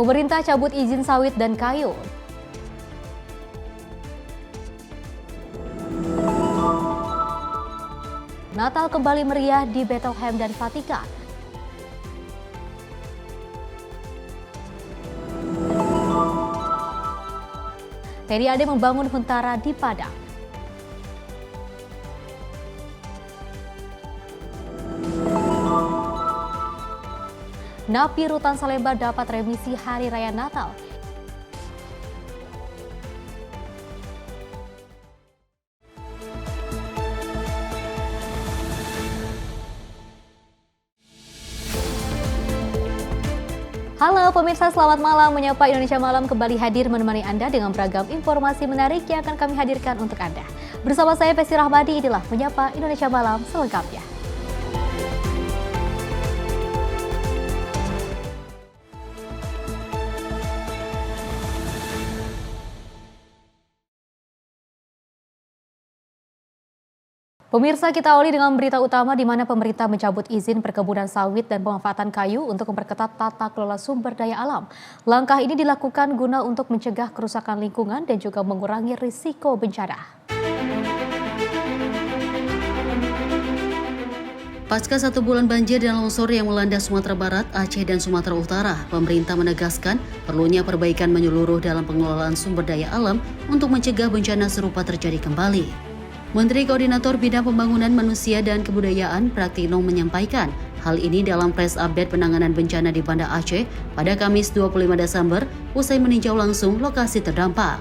Pemerintah cabut izin sawit dan kayu. Natal kembali meriah di Bethlehem dan Vatikan. TNI AD membangun huntara di Padang. Napi Rutan Salemba dapat remisi Hari Raya Natal. Halo pemirsa, selamat malam. Menyapa Indonesia Malam kembali hadir menemani Anda dengan beragam informasi menarik yang akan kami hadirkan untuk Anda. Bersama saya Pesi Rahmadi, inilah Menyapa Indonesia Malam selengkapnya. Pemirsa, kita awali dengan berita utama di mana pemerintah mencabut izin perkebunan sawit dan pemanfaatan kayu untuk memperketat tata kelola sumber daya alam. Langkah ini dilakukan guna untuk mencegah kerusakan lingkungan dan juga mengurangi risiko bencana. Pasca 1 bulan banjir dan longsor yang melanda Sumatera Barat, Aceh, dan Sumatera Utara, pemerintah menegaskan perlunya perbaikan menyeluruh dalam pengelolaan sumber daya alam untuk mencegah bencana serupa terjadi kembali. Menteri Koordinator Bidang Pembangunan Manusia dan Kebudayaan Pratikno menyampaikan hal ini dalam press update penanganan bencana di Banda Aceh pada Kamis 25 Desember usai meninjau langsung lokasi terdampak.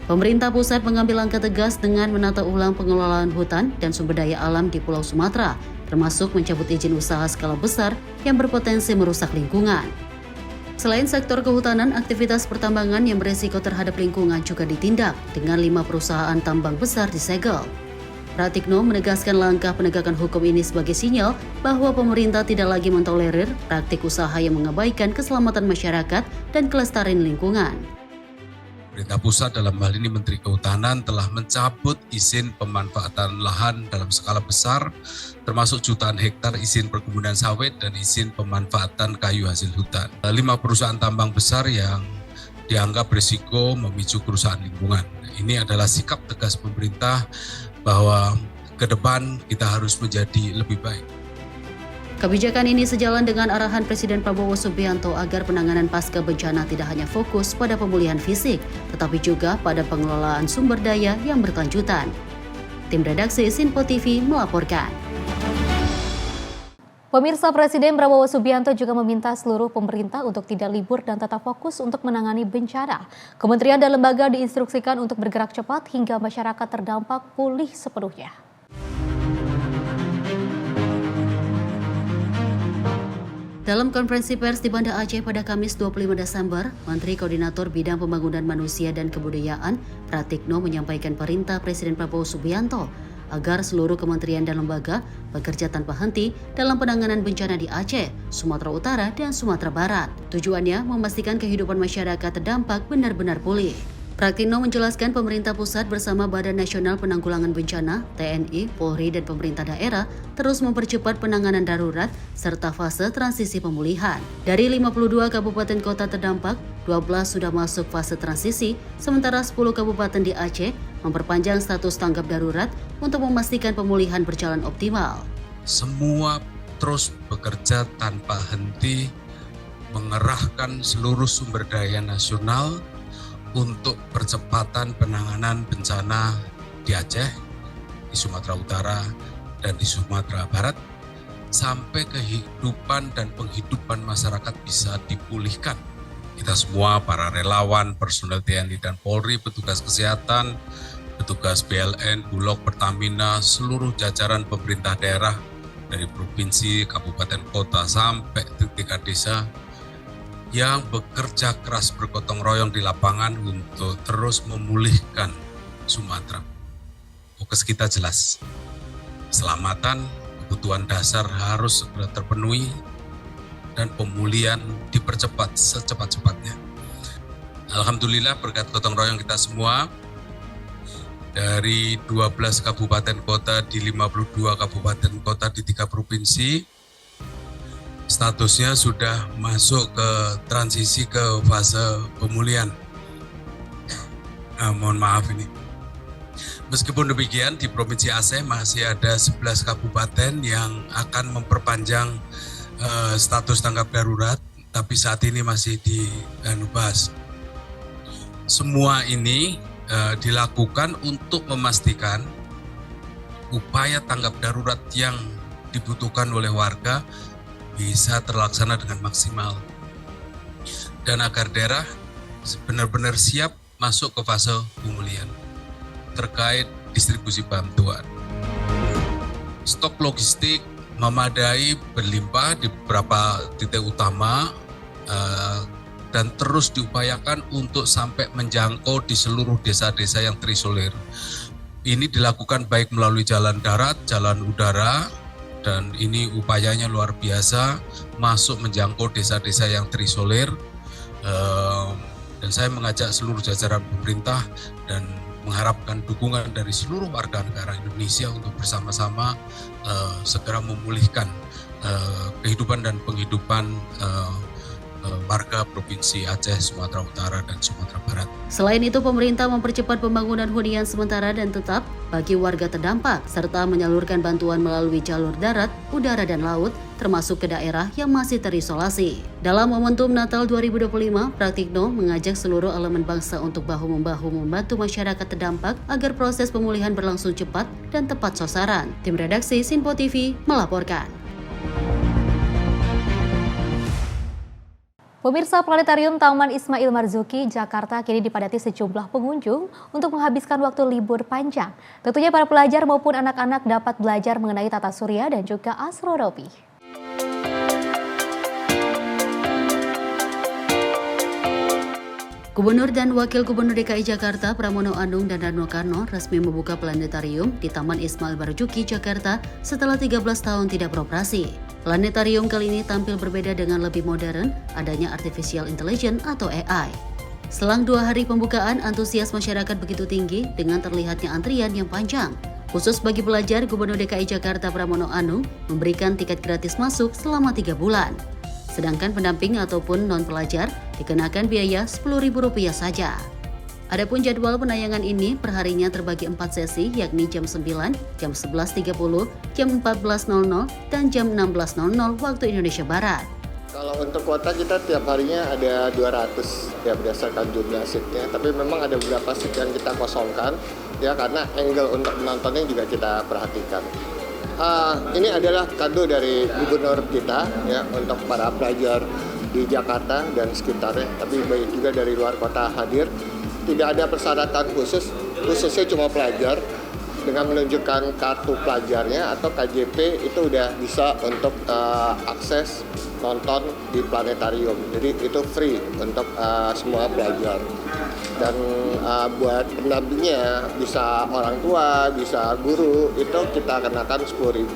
Pemerintah pusat mengambil langkah tegas dengan menata ulang pengelolaan hutan dan sumber daya alam di Pulau Sumatera, termasuk mencabut izin usaha skala besar yang berpotensi merusak lingkungan. Selain sektor kehutanan, aktivitas pertambangan yang beresiko terhadap lingkungan juga ditindak dengan 5 perusahaan tambang besar disegel. Pratikno menegaskan langkah penegakan hukum ini sebagai sinyal bahwa pemerintah tidak lagi mentolerir praktik usaha yang mengabaikan keselamatan masyarakat dan kelestarian lingkungan. Pemerintah pusat dalam hal ini Menteri Kehutanan telah mencabut izin pemanfaatan lahan dalam skala besar, termasuk jutaan hektar izin perkebunan sawit dan izin pemanfaatan kayu hasil hutan. 5 perusahaan tambang besar yang dianggap berisiko memicu kerusakan lingkungan. Ini adalah sikap tegas pemerintah bahwa ke depan kita harus menjadi lebih baik. Kebijakan ini sejalan dengan arahan Presiden Prabowo Subianto agar penanganan pasca bencana tidak hanya fokus pada pemulihan fisik, tetapi juga pada pengelolaan sumber daya yang berkelanjutan. Tim redaksi Sinpo TV melaporkan. Pemirsa, Presiden Prabowo Subianto juga meminta seluruh pemerintah untuk tidak libur dan tetap fokus untuk menangani bencana. Kementerian dan lembaga diinstruksikan untuk bergerak cepat hingga masyarakat terdampak pulih sepenuhnya. Dalam konferensi pers di Banda Aceh pada Kamis 25 Desember, Menteri Koordinator Bidang Pembangunan Manusia dan Kebudayaan Pratikno menyampaikan perintah Presiden Prabowo Subianto agar seluruh kementerian dan lembaga bekerja tanpa henti dalam penanganan bencana di Aceh, Sumatera Utara, dan Sumatera Barat. Tujuannya memastikan kehidupan masyarakat terdampak benar-benar pulih. Pratikno menjelaskan pemerintah pusat bersama Badan Nasional Penanggulangan Bencana, TNI, Polri, dan pemerintah daerah terus mempercepat penanganan darurat serta fase transisi pemulihan. Dari 52 kabupaten kota terdampak, 12 sudah masuk fase transisi, sementara 10 kabupaten di Aceh memperpanjang status tanggap darurat untuk memastikan pemulihan berjalan optimal. Semua terus bekerja tanpa henti, mengerahkan seluruh sumber daya nasional untuk percepatan penanganan bencana di Aceh, di Sumatera Utara, dan di Sumatera Barat, sampai kehidupan dan penghidupan masyarakat bisa dipulihkan. Kita semua, para relawan, personel TNI dan Polri, petugas kesehatan, petugas PLN, Bulog, Pertamina, seluruh jajaran pemerintah daerah, dari provinsi, kabupaten, kota, sampai tingkat desa, yang bekerja keras bergotong royong di lapangan untuk terus memulihkan Sumatera. Fokus kita jelas, keselamatan, kebutuhan dasar harus segera terpenuhi, dan pemulihan dipercepat secepat-cepatnya. Alhamdulillah berkat gotong royong kita semua, dari 12 kabupaten kota di 52 kabupaten kota di 3 provinsi, statusnya sudah masuk ke transisi ke fase pemulihan. Mohon maaf ini. Meskipun demikian, di Provinsi Aceh masih ada 11 kabupaten yang akan memperpanjang status tanggap darurat, tapi saat ini masih dibahas. Semua ini dilakukan untuk memastikan upaya tanggap darurat yang dibutuhkan oleh warga bisa terlaksana dengan maksimal. Dan agar daerah benar-benar siap masuk ke fase pemulihan terkait distribusi bantuan. Stok logistik memadai, berlimpah di beberapa titik utama dan terus diupayakan untuk sampai menjangkau di seluruh desa-desa yang terisolir. Ini dilakukan baik melalui jalan darat, jalan udara, dan ini upayanya luar biasa, masuk menjangkau desa-desa yang terisolir. Dan saya mengajak seluruh jajaran pemerintah dan mengharapkan dukungan dari seluruh warga negara Indonesia untuk bersama-sama segera memulihkan kehidupan dan penghidupan warga Provinsi Aceh, Sumatera Utara, dan Sumatera Barat. Selain itu, pemerintah mempercepat pembangunan hunian sementara dan tetap bagi warga terdampak, serta menyalurkan bantuan melalui jalur darat, udara, dan laut, termasuk ke daerah yang masih terisolasi. Dalam momentum Natal 2025, Pratikno mengajak seluruh elemen bangsa untuk bahu-membahu membantu masyarakat terdampak agar proses pemulihan berlangsung cepat dan tepat sasaran. Tim redaksi Sinpo TV melaporkan. Pemirsa, Planetarium Taman Ismail Marzuki, Jakarta kini dipadati sejumlah pengunjung untuk menghabiskan waktu libur panjang. Tentunya para pelajar maupun anak-anak dapat belajar mengenai tata surya dan juga astronomi. Gubernur dan Wakil Gubernur DKI Jakarta Pramono Anung dan Rano Karno resmi membuka planetarium di Taman Ismail Marzuki, Jakarta setelah 13 tahun tidak beroperasi. Planetarium kali ini tampil berbeda dengan lebih modern, adanya artificial intelligence atau AI. Selang 2 hari pembukaan, antusias masyarakat begitu tinggi dengan terlihatnya antrian yang panjang. Khusus bagi pelajar, Gubernur DKI Jakarta Pramono Anung memberikan tiket gratis masuk selama 3 bulan. Sedangkan pendamping ataupun non-pelajar dikenakan biaya Rp10.000 saja. Adapun jadwal penayangan ini perharinya terbagi 4 sesi, yakni jam 9, jam 11.30, jam 14.00, dan jam 16.00 waktu Indonesia Barat. Kalau untuk kuota kita tiap harinya ada 200 ya berdasarkan jumlah seatnya, tapi memang ada beberapa seat yang kita kosongkan ya karena angle untuk menontonnya juga kita perhatikan. Ini adalah kado dari gubernur kita ya untuk para pelajar di Jakarta dan sekitarnya, tapi baik juga dari luar kota hadir. Tidak ada persyaratan khususnya cuma pelajar. Dengan menunjukkan kartu pelajarnya atau KJP itu udah bisa untuk akses nonton di planetarium. Jadi itu free untuk semua pelajar. Dan buat pendampingnya bisa orang tua, bisa guru, itu kita kenakan Rp10.000.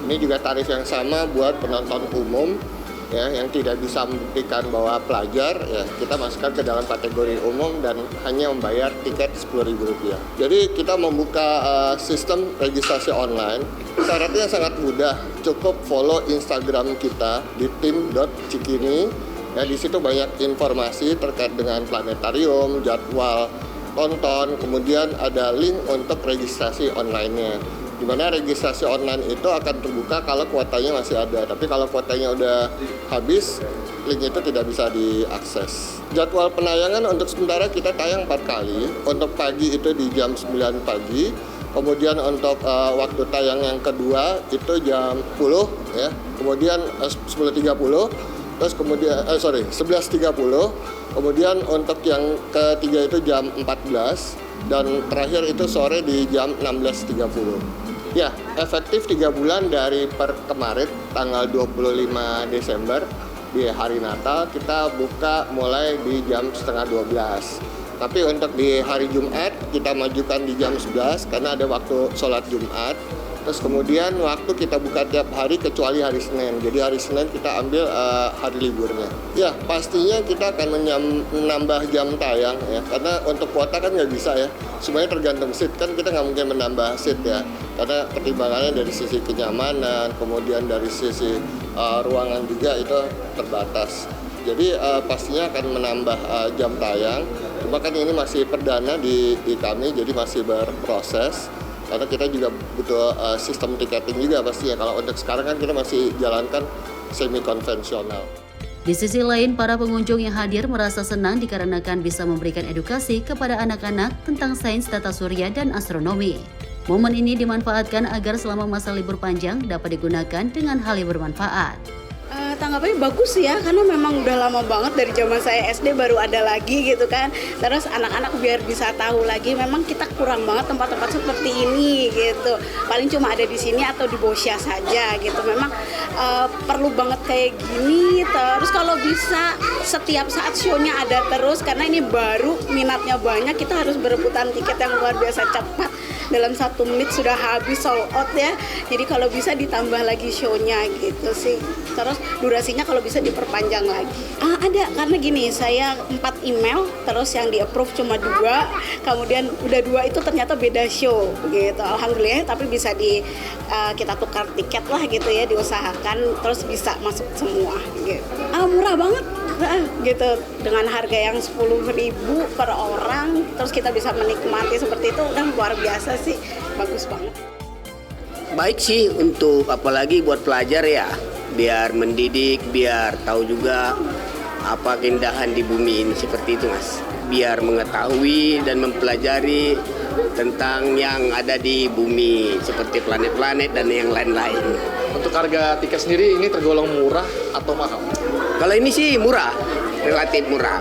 Ini juga tarif yang sama buat penonton umum. Ya, yang tidak bisa membuktikan bahwa pelajar, ya kita masukkan ke dalam kategori umum dan hanya membayar tiket Rp10.000. Jadi kita membuka sistem registrasi online. Syaratnya sangat mudah, cukup follow Instagram kita di tim.cikini. Ya, di situ banyak informasi terkait dengan planetarium, jadwal tonton, kemudian ada link untuk registrasi online-nya. Di mana registrasi online itu akan terbuka kalau kuotanya masih ada. Tapi kalau kuotanya udah habis, link itu tidak bisa diakses. Jadwal penayangan untuk sementara kita tayang 4 kali. Untuk pagi itu di jam 9 pagi. Kemudian untuk waktu tayang yang kedua itu jam 10 ya. Kemudian 10.30. Terus kemudian 11.30. Kemudian untuk yang ketiga itu jam 14 dan terakhir itu sore di jam 16.30. Ya, efektif 3 bulan dari kemarin tanggal 25 Desember di hari Natal kita buka mulai di jam 11:30. Tapi untuk di hari Jumat kita majukan di jam 11 karena ada waktu sholat Jumat. Terus kemudian waktu kita buka tiap hari kecuali hari Senin. Jadi hari Senin kita ambil hari liburnya. Ya pastinya kita akan menambah jam tayang ya. Karena untuk kuota kan nggak bisa ya. Semuanya tergantung seat, kan kita nggak mungkin menambah seat ya. Karena pertimbangannya dari sisi kenyamanan, kemudian dari sisi ruangan juga itu terbatas. Jadi pastinya akan menambah jam tayang. Cuma kan ini masih perdana di kami, jadi masih berproses. Karena kita juga butuh sistem tiketing juga pastinya. Kalau untuk sekarang kan kita masih jalankan semi konvensional. Di sisi lain, para pengunjung yang hadir merasa senang dikarenakan bisa memberikan edukasi kepada anak-anak tentang sains tata surya dan astronomi. Momen ini dimanfaatkan agar selama masa libur panjang dapat digunakan dengan hal yang bermanfaat. Tanggapannya bagus ya, karena memang udah lama banget dari zaman saya SD baru ada lagi gitu kan. Terus anak-anak biar bisa tahu lagi, memang kita kurang banget tempat-tempat seperti ini gitu. Paling cuma ada di sini atau di Bosya saja gitu. Memang perlu banget kayak gini. Terus kalau bisa setiap saat show-nya ada terus, karena ini baru, minatnya banyak, kita harus berebutan tiket yang luar biasa cepat. Dalam 1 menit sudah habis, sold out ya. Jadi kalau bisa ditambah lagi show-nya gitu sih. Terus durasinya kalau bisa diperpanjang lagi. Ada, karena gini, saya 4 email, terus yang di-approve cuma 2, kemudian udah 2 itu ternyata beda show gitu. Alhamdulillah, tapi bisa kita tukar tiket lah gitu ya, diusahakan, terus bisa masuk semua gitu. Murah banget gitu, dengan harga yang 10.000 per orang, terus kita bisa menikmati seperti itu, udah luar biasa sih, bagus banget. Baik sih untuk apalagi buat pelajar ya, biar mendidik, biar tahu juga apa keindahan di bumi ini seperti itu Mas. Biar mengetahui dan mempelajari tentang yang ada di bumi seperti planet-planet dan yang lain-lain. Untuk harga tiket sendiri ini tergolong murah atau mahal? Kalau ini sih murah, relatif murah.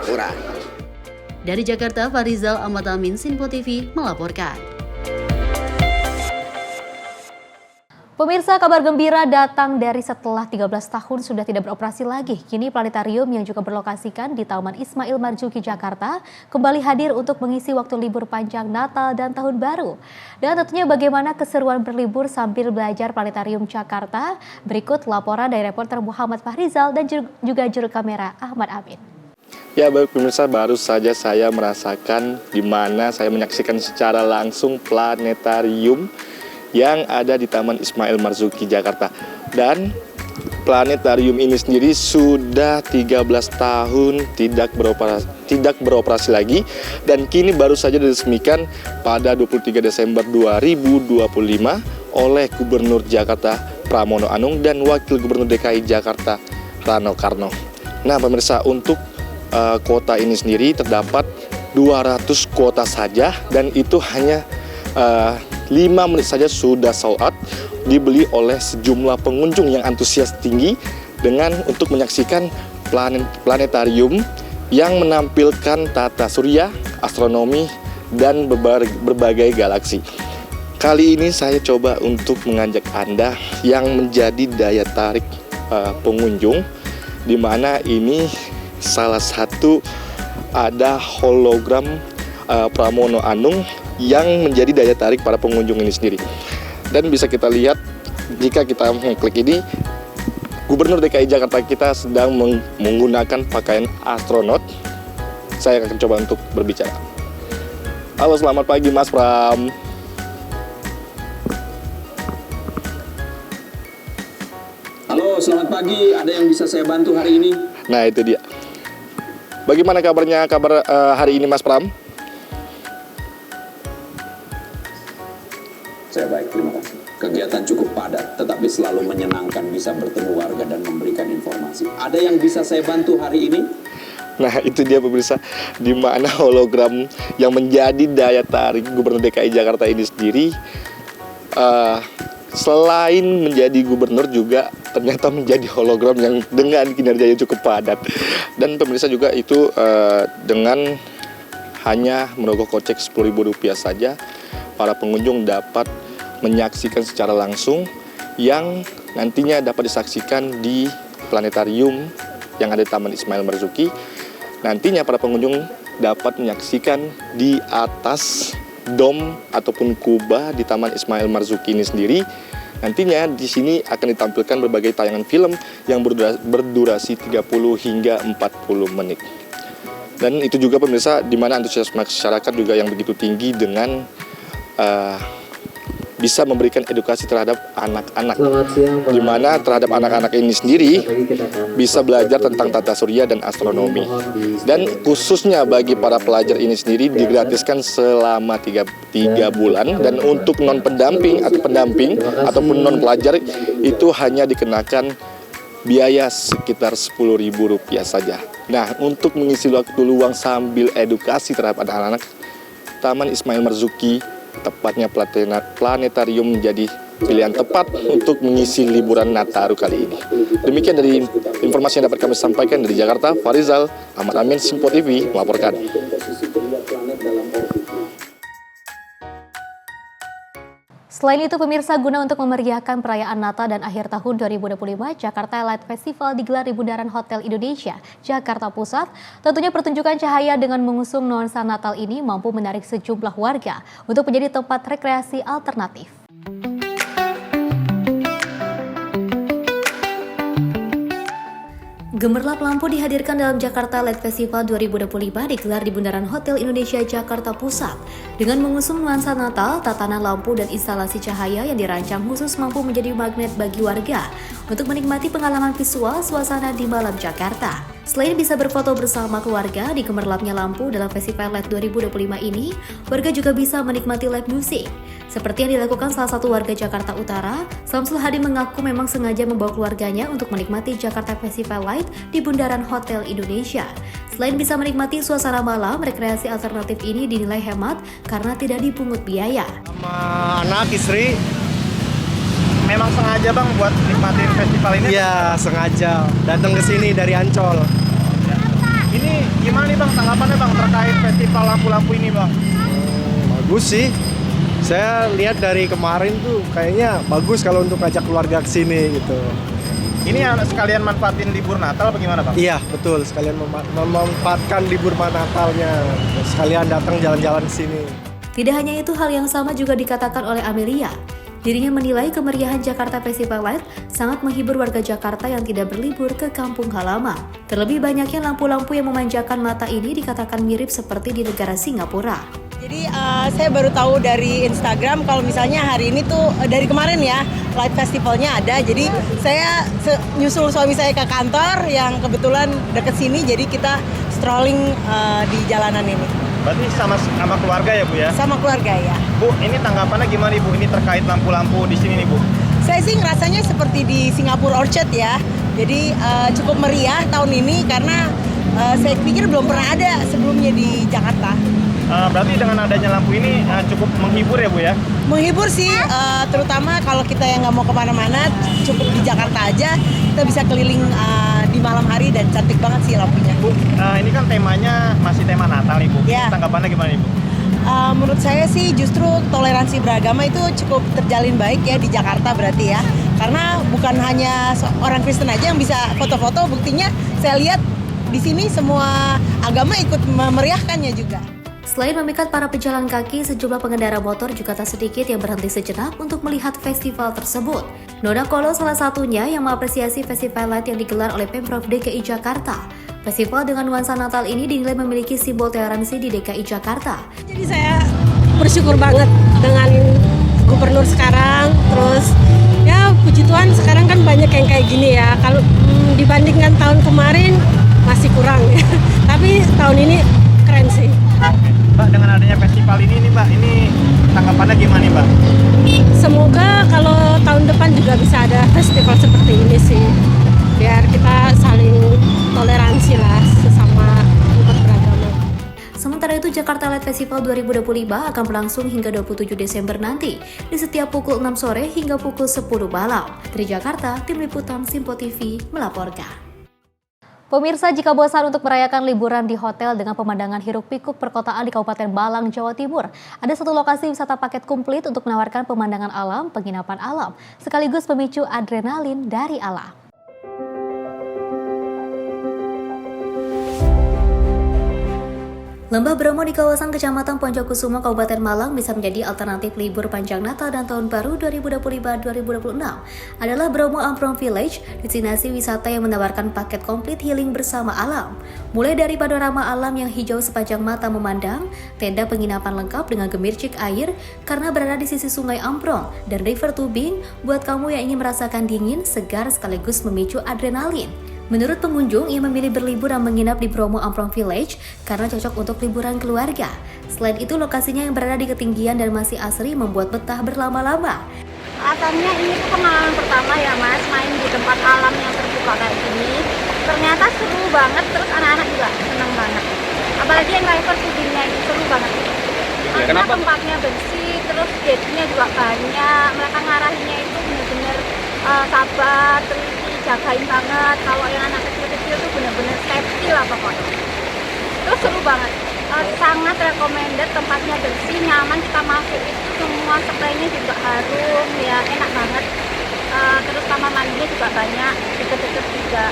Dari Jakarta, Farizal Ahmad Amin, Sinpo TV melaporkan. Pemirsa, kabar gembira datang dari setelah 13 tahun sudah tidak beroperasi lagi. Kini planetarium yang juga berlokasikan di Taman Ismail Marzuki, Jakarta kembali hadir untuk mengisi waktu libur panjang Natal dan Tahun Baru. Dan tentunya bagaimana keseruan berlibur sambil belajar Planetarium Jakarta? Berikut laporan dari reporter Muhammad Fahrizal dan juga juru kamera Ahmad Amin. Ya baik pemirsa, baru saja saya merasakan di mana saya menyaksikan secara langsung planetarium yang ada di Taman Ismail Marzuki, Jakarta. Dan planetarium ini sendiri sudah 13 tahun tidak beroperasi lagi, dan kini baru saja diresmikan pada 23 Desember 2025 oleh Gubernur Jakarta Pramono Anung dan Wakil Gubernur DKI Jakarta Rano Karno. Nah pemirsa, untuk kuota ini sendiri terdapat 200 kuota saja, dan itu hanya 5 menit saja sudah sold out, dibeli oleh sejumlah pengunjung yang antusias tinggi dengan untuk menyaksikan planetarium yang menampilkan tata surya, astronomi, dan berbagai galaksi. Kali ini saya coba untuk mengajak Anda yang menjadi daya tarik pengunjung, di mana ini salah satu ada hologram Pramono Anung yang menjadi daya tarik para pengunjung ini sendiri. Dan bisa kita lihat jika kita mengklik ini, Gubernur DKI Jakarta kita sedang menggunakan pakaian astronot. Saya akan coba untuk berbicara. Halo, selamat pagi Mas Pram. Halo, selamat pagi. Ada yang bisa saya bantu hari ini? Nah itu dia. Bagaimana kabar hari ini Mas Pram? Saya baik, terima kasih. Kegiatan cukup padat, tetapi selalu menyenangkan bisa bertemu warga dan memberikan informasi. Ada yang bisa saya bantu hari ini? Nah itu dia pemirsa, di mana hologram yang menjadi daya tarik Gubernur DKI Jakarta ini sendiri, selain menjadi gubernur juga ternyata menjadi hologram yang dengan kinerjanya cukup padat. Dan pemirsa juga itu dengan hanya merogoh kocek Rp10.000 saja, para pengunjung dapat menyaksikan secara langsung yang nantinya dapat disaksikan di planetarium yang ada di Taman Ismail Marzuki. Nantinya para pengunjung dapat menyaksikan di atas dom ataupun kubah di Taman Ismail Marzuki ini sendiri Nantinya di sini akan ditampilkan berbagai tayangan film yang berdurasi 30 hingga 40 menit. Dan itu juga pemirsa, di mana antusiasme masyarakat juga yang begitu tinggi dengan bisa memberikan edukasi terhadap anak-anak, di mana terhadap anak-anak ini sendiri bisa belajar tentang tata surya dan astronomi. Dan khususnya bagi para pelajar ini sendiri digratiskan selama 3 bulan, dan untuk non pendamping atau pendamping ataupun non pelajar itu hanya dikenakan biaya sekitar Rp10.000 saja. Nah, untuk mengisi waktu luang sambil edukasi terhadap anak-anak, Taman Ismail Marzuki, tepatnya planetarium, menjadi pilihan tepat untuk mengisi liburan Nataru kali ini. Demikian dari informasi yang dapat kami sampaikan dari Jakarta, Farizal Ahmad Amin, Simpo TV melaporkan. Selain itu, pemirsa, guna untuk memeriahkan perayaan Natal dan akhir tahun 2025, Jakarta Light Festival digelar di Bundaran Hotel Indonesia, Jakarta Pusat. Tentunya pertunjukan cahaya dengan mengusung nuansa Natal ini mampu menarik sejumlah warga untuk menjadi tempat rekreasi alternatif. Gemerlap lampu dihadirkan dalam Jakarta Light Festival 2025 digelar di Bundaran Hotel Indonesia Jakarta Pusat. Dengan mengusung nuansa Natal, tatanan lampu dan instalasi cahaya yang dirancang khusus mampu menjadi magnet bagi warga untuk menikmati pengalaman visual suasana di malam Jakarta. Selain bisa berfoto bersama keluarga di gemerlapnya lampu dalam Festival Light 2025 ini, warga juga bisa menikmati live music. Seperti yang dilakukan salah satu warga Jakarta Utara, Samsul Hadi mengaku memang sengaja membawa keluarganya untuk menikmati Jakarta Festival Light di Bundaran Hotel Indonesia. Selain bisa menikmati suasana malam, rekreasi alternatif ini dinilai hemat karena tidak dipungut biaya. Sama anak, istri, memang sengaja bang buat nikmatin festival ini? Iya, sengaja datang ke sini dari Ancol. Ini gimana nih bang tanggapannya bang terkait festival lampu-lampu ini bang? Bagus sih. Saya lihat dari kemarin tuh kayaknya bagus kalau untuk ajak keluarga ke sini gitu. Ini sekalian manfaatin libur Natal apa gimana bang? Iya betul, sekalian memanfaatkan libur Natalnya, sekalian datang jalan-jalan ke sini. Tidak hanya itu, hal yang sama juga dikatakan oleh Amelia. Dirinya menilai kemeriahan Jakarta Festival Light sangat menghibur warga Jakarta yang tidak berlibur ke kampung halaman. Terlebih banyaknya lampu-lampu yang memanjakan mata ini dikatakan mirip seperti di negara Singapura. Jadi saya baru tahu dari Instagram kalau misalnya hari ini tuh dari kemarin ya Light Festivalnya ada. Jadi saya nyusul suami saya ke kantor yang kebetulan deket sini, jadi kita strolling di jalanan ini. Berarti sama keluarga ya Bu ya? Sama keluarga ya. Bu, ini tanggapannya gimana Bu? Ini terkait lampu-lampu di sini nih Bu? Saya sih ngerasanya seperti di Singapura Orchard ya. Jadi cukup meriah tahun ini karena saya pikir belum pernah ada sebelumnya di Jakarta. Berarti dengan adanya lampu ini cukup menghibur ya Bu ya? Menghibur sih, terutama kalau kita yang nggak mau kemana-mana, cukup di Jakarta aja, kita bisa keliling di malam hari dan cantik banget sih lampunya. Bu, ini kan temanya masih tema Natal nih Bu. Ya. Tanggapannya gimana nih Bu? Menurut saya sih justru toleransi beragama itu cukup terjalin baik ya di Jakarta berarti ya. Karena bukan hanya orang Kristen aja yang bisa foto-foto, buktinya saya lihat di sini semua agama ikut memeriahkannya juga. Selain memikat para pejalan kaki, sejumlah pengendara motor juga tak sedikit yang berhenti sejenak untuk melihat festival tersebut. Nona Kolo salah satunya yang mengapresiasi Festival Light yang digelar oleh Pemprov DKI Jakarta. Festival dengan nuansa Natal ini dinilai memiliki simbol toleransi di DKI Jakarta. Jadi saya bersyukur banget dengan gubernur sekarang, terus ya puji Tuhan sekarang kan banyak yang kayak gini ya. Kalau dibandingkan tahun kemarin masih kurang ya. Tapi tahun ini keren sih. Mbak, dengan adanya festival ini nih Mbak, ini tanggapannya gimana nih Mbak? Semoga kalau tahun depan juga bisa ada festival seperti ini sih. Biar kita saling toleransi lah sesama umat beragama. Sementara itu, Jakarta Light Festival 2025 akan berlangsung hingga 27 Desember nanti di setiap pukul 6 sore hingga pukul 10 malam. Dari Jakarta, Tim Liputan Simpo TV melaporkan. Pemirsa, jika bosan untuk merayakan liburan di hotel dengan pemandangan hiruk-pikuk perkotaan di Kabupaten Malang, Jawa Timur, ada satu lokasi wisata paket komplit untuk menawarkan pemandangan alam, penginapan alam, sekaligus pemicu adrenalin dari alam. Lembah Bromo di kawasan Kecamatan Poncokusumo, Kabupaten Malang bisa menjadi alternatif libur panjang Natal dan Tahun Baru 2025-2026 adalah Bromo Amprong Village, destinasi wisata yang menawarkan paket komplit healing bersama alam. Mulai dari panorama alam yang hijau sepanjang mata memandang, tenda penginapan lengkap dengan gemercik air karena berada di sisi Sungai Amprong, dan river tubing buat kamu yang ingin merasakan dingin, segar sekaligus memicu adrenalin. Menurut pengunjung, ia memilih berlibur dan menginap di Bromo Amprong Village karena cocok untuk liburan keluarga. Selain itu, lokasinya yang berada di ketinggian dan masih asri membuat betah berlama-lama. Asalnya ini tuh pengalaman pertama ya Mas, main di tempat alam yang terbuka kayak gini. Ternyata seru banget, terus anak-anak juga senang banget. Apalagi yang river tubingnya itu seru banget. Karena tempatnya bersih, terus gate-nya juga banyak. Mereka ngarahinnya itu benar-benar sabar, teliti, jagain banget. Kalau yang anak kecil-kecil tuh benar-benar safety lah pokoknya. Terus seru banget. Sangat recommended, tempatnya bersih, nyaman, kita masuk itu semua spraynya juga harum, ya enak banget. Terus kamar mandinya juga banyak, deket-deket juga.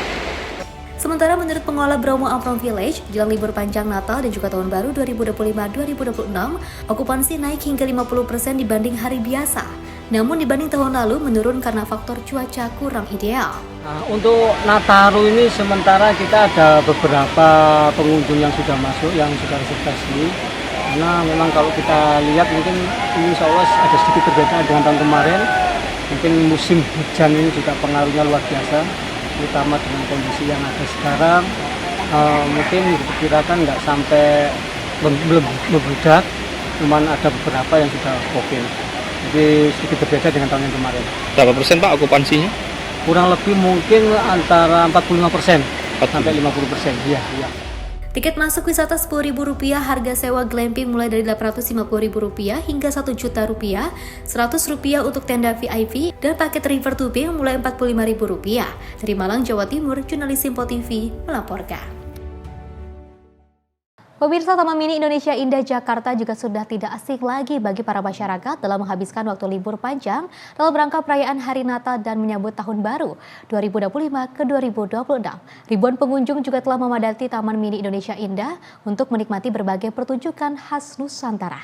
Sementara menurut pengelola Bromo Amprong Village, jelang libur panjang Natal dan juga Tahun Baru 2025-2026, okupansi naik hingga 50% dibanding hari biasa. Namun dibanding tahun lalu menurun karena faktor cuaca kurang ideal. Nah, untuk Nataru ini sementara kita ada beberapa pengunjung yang sudah masuk, yang sudah reservasi. Karena memang kalau kita lihat mungkin ini insya Allah ada sedikit berbeda dengan tahun kemarin. Mungkin musim hujan ini juga pengaruhnya luar biasa, terutama dengan kondisi yang ada sekarang. Mungkin diperkirakan nggak sampai membludak, cuman ada beberapa yang sudah oke. Jadi sedikit berbeda dengan tahun yang kemarin. Berapa persen Pak okupansinya? Kurang lebih mungkin antara 45% sampai 50%. Iya. Tiket masuk wisata Rp10.000, harga sewa glamping mulai dari Rp850.000 hingga Rp1.000.000, Rp100 untuk tenda VIP, dan paket river tubing mulai Rp45.000. Dari Malang, Jawa Timur, jurnalis Simpo TV melaporkan. Pemirsa, Taman Mini Indonesia Indah Jakarta juga sudah tidak asing lagi bagi para masyarakat dalam menghabiskan waktu libur panjang dalam rangka perayaan Hari Natal dan menyambut Tahun Baru 2025 ke 2026. Ribuan pengunjung juga telah memadati Taman Mini Indonesia Indah untuk menikmati berbagai pertunjukan khas Nusantara.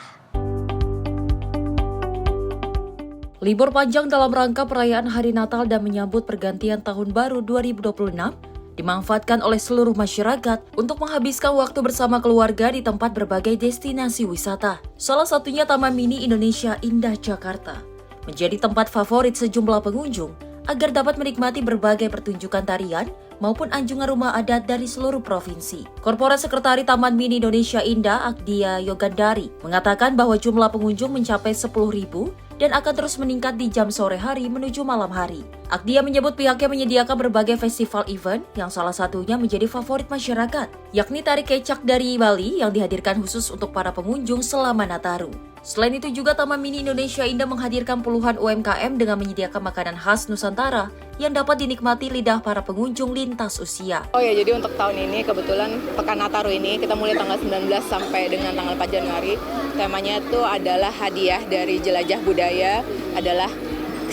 Libur panjang dalam rangka perayaan Hari Natal dan menyambut pergantian Tahun Baru 2026 dimanfaatkan oleh seluruh masyarakat untuk menghabiskan waktu bersama keluarga di tempat berbagai destinasi wisata. Salah satunya Taman Mini Indonesia Indah Jakarta menjadi tempat favorit sejumlah pengunjung agar dapat menikmati berbagai pertunjukan tarian maupun anjungan rumah adat dari seluruh provinsi. Korporat Sekretari Taman Mini Indonesia Indah, Agdia Yogandari, mengatakan bahwa jumlah pengunjung mencapai 10.000 dan akan terus meningkat di jam sore hari menuju malam hari. Agdia menyebut pihaknya menyediakan berbagai festival event yang salah satunya menjadi favorit masyarakat, yakni Tari Kecak dari Bali yang dihadirkan khusus untuk para pengunjung selama Nataru. Selain itu juga Taman Mini Indonesia Indah menghadirkan puluhan UMKM dengan menyediakan makanan khas Nusantara yang dapat dinikmati lidah para pengunjung lintas usia. Oh ya, jadi untuk tahun ini kebetulan Pekan Nataru ini kita mulai tanggal 19 sampai dengan tanggal 4 Januari. Temanya itu adalah hadiah dari jelajah budaya, adalah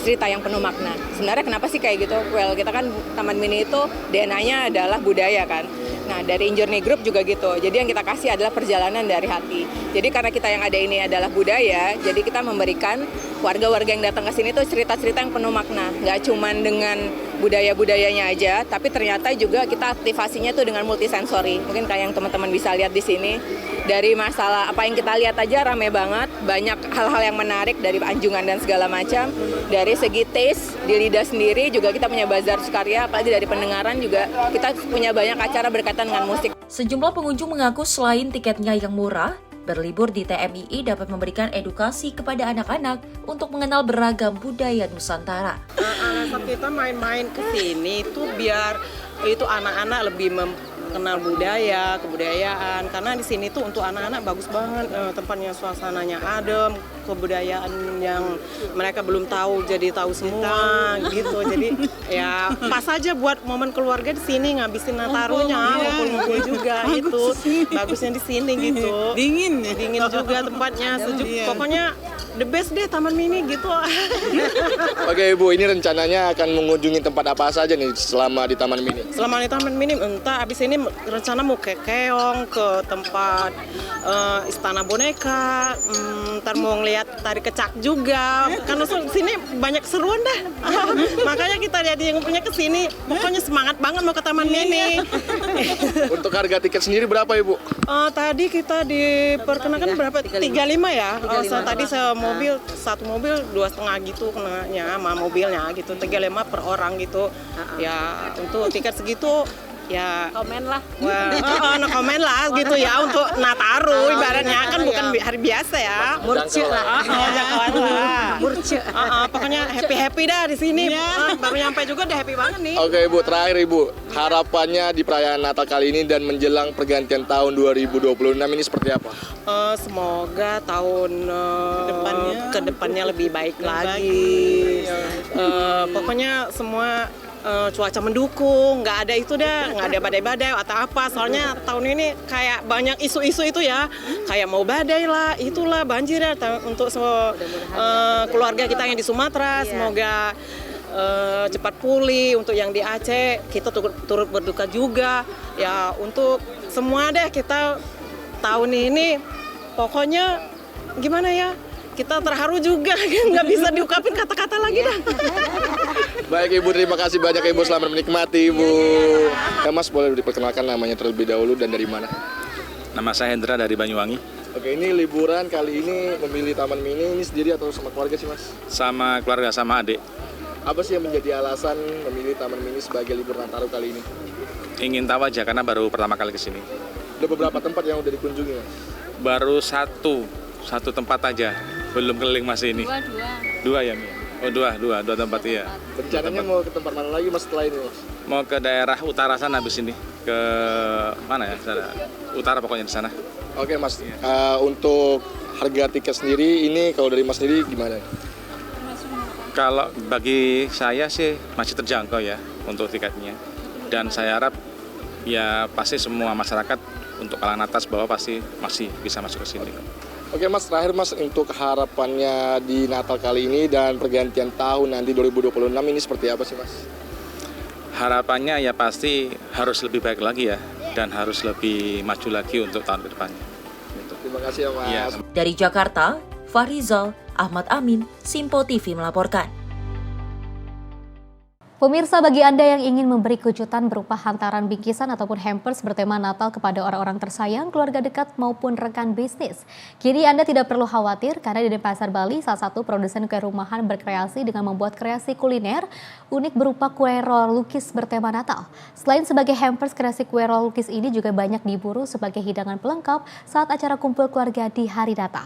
cerita yang penuh makna. Sebenarnya kenapa sih kayak gitu? Well, kita kan Taman Mini itu DNA-nya adalah budaya kan. Nah, dari Injourney Group juga gitu. Jadi yang kita kasih adalah perjalanan dari hati. Jadi karena kita yang ada ini adalah budaya, jadi kita memberikan warga-warga yang datang ke sini tuh cerita-cerita yang penuh makna. Nggak cuman dengan budaya-budayanya aja, tapi ternyata juga kita aktivasinya tuh dengan multisensori. Mungkin kayak yang teman-teman bisa lihat di sini. Dari masalah apa yang kita lihat aja rame banget, banyak hal-hal yang menarik dari anjungan dan segala macam. Dari segi taste, di lidah sendiri juga kita punya bazar sukarya, apalagi dari pendengaran juga kita punya banyak acara berkaitan dengan musik. Sejumlah pengunjung mengaku selain tiketnya yang murah, berlibur di TMII dapat memberikan edukasi kepada anak-anak untuk mengenal beragam budaya Nusantara. Alasan kita main-main ke sini itu biar itu anak-anak lebih kenal budaya, kebudayaan, karena di sini tuh untuk anak-anak bagus banget, tempatnya suasananya adem, kebudayaan yang mereka belum tahu jadi tahu semua gitu. Jadi ya pas aja buat momen keluarga di sini ngabisin Natarunya, ngumpul-ngumpul juga itu. Bagusnya di sini gitu. Dingin juga tempatnya, sejuk. Pokoknya the best deh Taman Mini gitu. Oke Ibu, ini rencananya akan mengunjungi tempat apa saja nih selama di Taman Mini? Selama di Taman Mini, entah abis ini rencana mau ke Keong, ke tempat Istana Boneka, ntar mau ngeliat tari kecak juga. Karena sini banyak seruan dah. Makanya kita jadi yang punya kesini, pokoknya semangat banget mau ke Taman Mini. Untuk harga tiket sendiri berapa Ibu? Tadi kita diperkenakan berapa? 35 ya. Tadi satu mobil 2,5 gitu kenanya sama mobilnya gitu. 35 per orang gitu. Ya untuk tiket segitu ya komen lah. No komen lah gitu ya untuk Nataru ibaratnya kan bukan hari biasa ya. Murce lah. Murce. Pokoknya happy dah di sini. Baru nyampe juga udah happy banget nih. Oke Ibu, terakhir Ibu, harapannya di perayaan Natal kali ini dan menjelang pergantian tahun 2026 ini seperti apa? Semoga tahun kedepannya lebih baik lagi. Pokoknya semua cuaca mendukung, nggak ada itu dah, nggak ada badai-badai atau apa. Soalnya tahun ini kayak banyak isu-isu itu ya, kayak mau badai lah, itulah banjir ya. Untuk keluarga kita yang di Sumatera, semoga cepat pulih. Untuk yang di Aceh, kita turut berduka juga. Ya untuk semua deh kita tahun ini, pokoknya gimana ya? Kita terharu juga, nggak bisa diungkapin kata-kata lagi dah. Baik Ibu, terima kasih banyak Ibu, selamat menikmati Ibu. Ya Mas, boleh diperkenalkan namanya terlebih dahulu dan dari mana? Nama saya Hendra dari Banyuwangi. Oke, ini liburan kali ini memilih Taman Mini ini sendiri atau sama keluarga sih Mas? Sama keluarga, sama adik. Apa sih yang menjadi alasan memilih Taman Mini sebagai libur Nataru kali ini? Ingin tahu aja karena baru pertama kali kesini. Ada beberapa tempat yang udah dikunjungi Mas? Baru satu tempat aja, belum keliling masih ini. Dua ya, Mi? Oh dua tempat iya. Rencananya mau ke tempat mana lagi Mas setelah ini Mas? Mau ke daerah utara sana habis ini. Ke mana ya? Utara pokoknya di sana. Oke Mas, untuk harga tiket sendiri ini kalau dari Mas sendiri gimana? Kalau bagi saya sih masih terjangkau ya untuk tiketnya. Dan saya harap ya pasti semua masyarakat untuk kalangan atas bawah pasti masih bisa masuk ke sini. Oke Mas, terakhir Mas, untuk harapannya di Natal kali ini dan pergantian tahun nanti 2026 ini seperti apa sih Mas? Harapannya ya pasti harus lebih baik lagi ya, dan harus lebih maju lagi untuk tahun ke depannya. Terima kasih ya Mas. Ya. Dari Jakarta, Fahrizal, Ahmad Amin, Simpo TV melaporkan. Pemirsa, bagi Anda yang ingin memberi kejutan berupa hantaran bingkisan ataupun hampers bertema Natal kepada orang-orang tersayang, keluarga dekat maupun rekan bisnis, kini Anda tidak perlu khawatir karena di Denpasar, Bali, salah satu produsen kue rumahan berkreasi dengan membuat kreasi kuliner unik berupa kue roll lukis bertema Natal. Selain sebagai hampers, kreasi kue roll lukis ini juga banyak diburu sebagai hidangan pelengkap saat acara kumpul keluarga di hari Natal.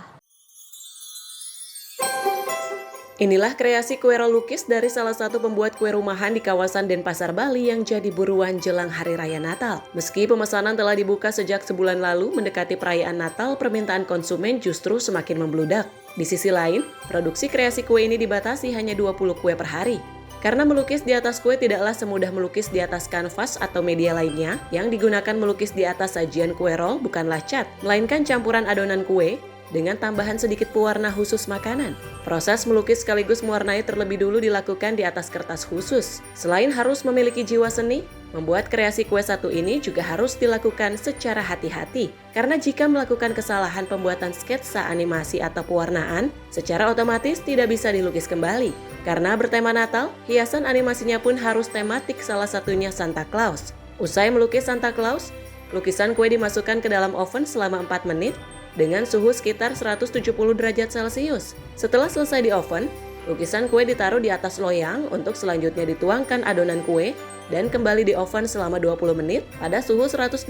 Inilah kreasi kue roll lukis dari salah satu pembuat kue rumahan di kawasan Denpasar, Bali yang jadi buruan jelang Hari Raya Natal. Meski pemesanan telah dibuka sejak sebulan lalu, mendekati perayaan Natal, permintaan konsumen justru semakin membludak. Di sisi lain, produksi kreasi kue ini dibatasi hanya 20 kue per hari. Karena melukis di atas kue tidaklah semudah melukis di atas kanvas atau media lainnya, yang digunakan melukis di atas sajian kue roll bukanlah cat, melainkan campuran adonan kue dengan tambahan sedikit pewarna khusus makanan. Proses melukis sekaligus mewarnai terlebih dulu dilakukan di atas kertas khusus. Selain harus memiliki jiwa seni, membuat kreasi kue satu ini juga harus dilakukan secara hati-hati. Karena jika melakukan kesalahan pembuatan sketsa animasi atau pewarnaan, secara otomatis tidak bisa dilukis kembali. Karena bertema Natal, hiasan animasinya pun harus tematik, salah satunya Santa Claus. Usai melukis Santa Claus, lukisan kue dimasukkan ke dalam oven selama 4 menit, dengan suhu sekitar 170 derajat Celcius. Setelah selesai di oven, lukisan kue ditaruh di atas loyang untuk selanjutnya dituangkan adonan kue dan kembali di oven selama 20 menit pada suhu 180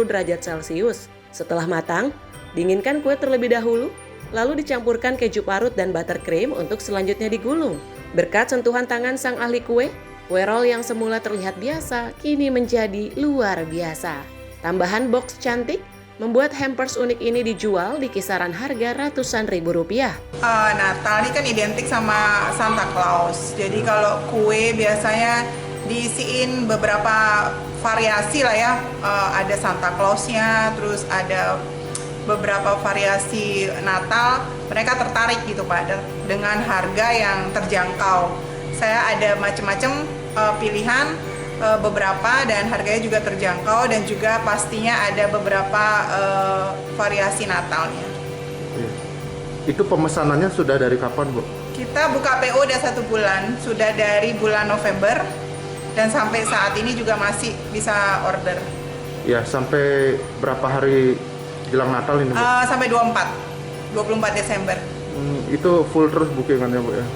derajat Celcius. Setelah matang, dinginkan kue terlebih dahulu, lalu dicampurkan keju parut dan buttercream untuk selanjutnya digulung. Berkat sentuhan tangan sang ahli kue roll yang semula terlihat biasa kini menjadi luar biasa. Tambahan box cantik membuat hampers unik ini dijual di kisaran harga ratusan ribu rupiah. Natal ini kan identik sama Santa Claus. Jadi kalau kue biasanya diisiin beberapa variasi lah ya. Ada Santa Clausnya, terus ada beberapa variasi Natal. mereka tertarik gitu Pak dengan harga yang terjangkau. Saya ada macam-macam pilihan beberapa dan harganya juga terjangkau dan juga pastinya ada beberapa variasi Natalnya. Itu pemesanannya sudah dari kapan, Bu? Kita buka PO udah 1 bulan, sudah dari bulan November dan sampai saat ini juga masih bisa order. Ya, sampai berapa hari jelang Natal ini, Bu? Sampai 24 Desember. Itu full terus bookingannya, Bu ya?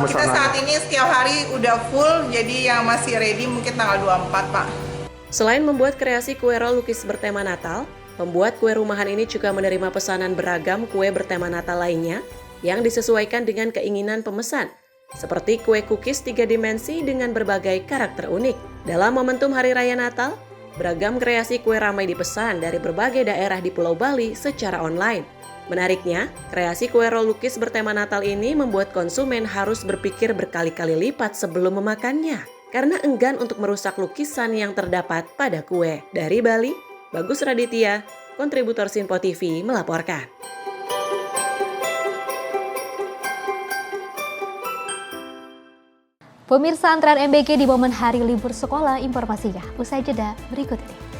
Kita saat ini setiap hari udah full, jadi yang masih ready mungkin tanggal 24, Pak. Selain membuat kreasi kue roll lukis bertema Natal, pembuat kue rumahan ini juga menerima pesanan beragam kue bertema Natal lainnya yang disesuaikan dengan keinginan pemesan, seperti kue cookies 3 dimensi dengan berbagai karakter unik. Dalam momentum Hari Raya Natal, beragam kreasi kue ramai dipesan dari berbagai daerah di Pulau Bali secara online. Menariknya, kreasi kue roll lukis bertema Natal ini membuat konsumen harus berpikir berkali-kali lipat sebelum memakannya, karena enggan untuk merusak lukisan yang terdapat pada kue. Dari Bali, Bagus Raditya, kontributor Sinpo TV melaporkan. Pemirsa, antrean MBG di momen hari libur sekolah, informasinya usai jeda berikut ini.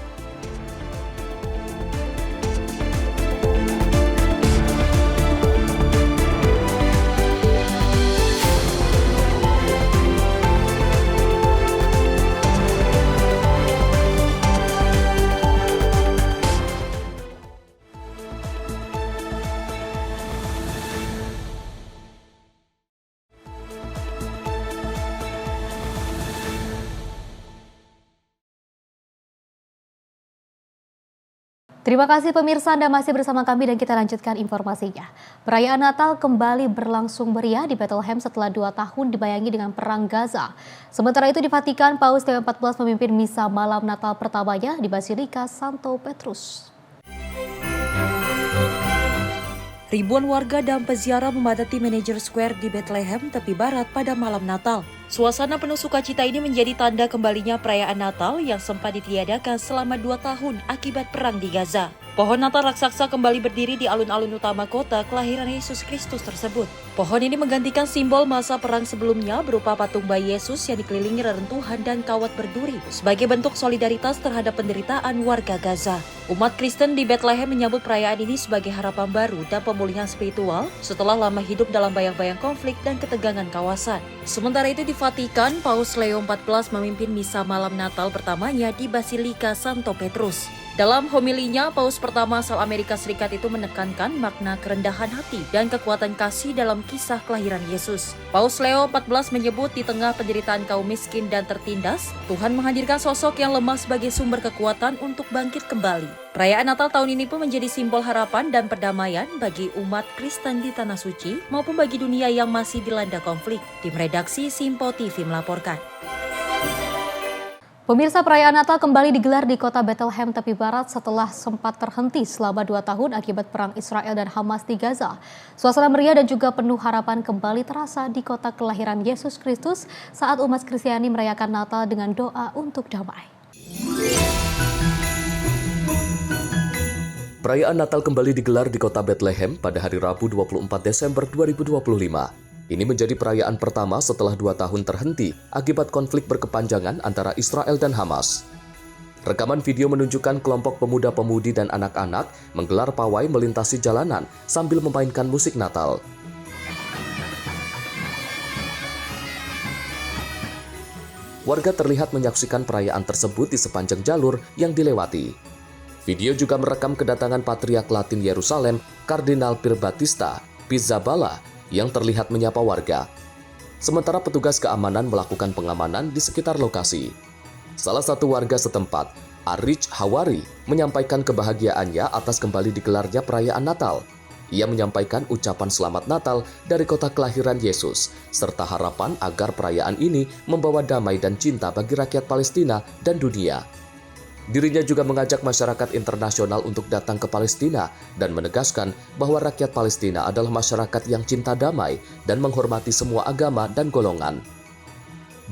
Terima kasih pemirsa, Anda masih bersama kami dan kita lanjutkan informasinya. Perayaan Natal kembali berlangsung meriah di Bethlehem setelah 2 tahun dibayangi dengan Perang Gaza. Sementara itu di Vatikan, Paus Leo XIV memimpin misa malam Natal pertamanya di Basilika Santo Petrus. Ribuan warga dan peziarah memadati Manager Square di Bethlehem, tepi barat pada malam Natal. Suasana penuh sukacita ini menjadi tanda kembalinya perayaan Natal yang sempat ditiadakan selama 2 tahun akibat perang di Gaza. Pohon Natal raksasa kembali berdiri di alun-alun utama kota kelahiran Yesus Kristus tersebut. Pohon ini menggantikan simbol masa perang sebelumnya berupa patung bayi Yesus yang dikelilingi reruntuhan dan kawat berduri sebagai bentuk solidaritas terhadap penderitaan warga Gaza. Umat Kristen di Bethlehem menyambut perayaan ini sebagai harapan baru dan pemulihan spiritual setelah lama hidup dalam bayang-bayang konflik dan ketegangan kawasan. Sementara itu di Vatikan, Paus Leo XIV memimpin misa malam Natal pertamanya di Basilika Santo Petrus. Dalam homilinya, Paus pertama asal Amerika Serikat itu menekankan makna kerendahan hati dan kekuatan kasih dalam kisah kelahiran Yesus. Paus Leo XIV menyebut di tengah penderitaan kaum miskin dan tertindas, Tuhan menghadirkan sosok yang lemah sebagai sumber kekuatan untuk bangkit kembali. Perayaan Natal tahun ini pun menjadi simbol harapan dan perdamaian bagi umat Kristen di Tanah Suci maupun bagi dunia yang masih dilanda konflik. Tim redaksi Sinpo TV melaporkan. Pemirsa, perayaan Natal kembali digelar di kota Bethlehem tepi barat setelah sempat terhenti selama 2 tahun akibat perang Israel dan Hamas di Gaza. Suasana meriah dan juga penuh harapan kembali terasa di kota kelahiran Yesus Kristus saat umat Kristiani merayakan Natal dengan doa untuk damai. Perayaan Natal kembali digelar di kota Bethlehem pada hari Rabu 24 Desember 2025. Ini menjadi perayaan pertama setelah 2 tahun terhenti akibat konflik berkepanjangan antara Israel dan Hamas. Rekaman video menunjukkan kelompok pemuda-pemudi dan anak-anak menggelar pawai melintasi jalanan sambil memainkan musik Natal. Warga terlihat menyaksikan perayaan tersebut di sepanjang jalur yang dilewati. Video juga merekam kedatangan Patriark Latin Yerusalem, Kardinal Pier Battista Pizzaballa, yang terlihat menyapa warga. Sementara petugas keamanan melakukan pengamanan di sekitar lokasi. Salah satu warga setempat, Arich Hawari, menyampaikan kebahagiaannya atas kembali digelarnya perayaan Natal. Ia menyampaikan ucapan selamat Natal dari kota kelahiran Yesus, serta harapan agar perayaan ini membawa damai dan cinta bagi rakyat Palestina dan dunia. Dirinya juga mengajak masyarakat internasional untuk datang ke Palestina dan menegaskan bahwa rakyat Palestina adalah masyarakat yang cinta damai dan menghormati semua agama dan golongan.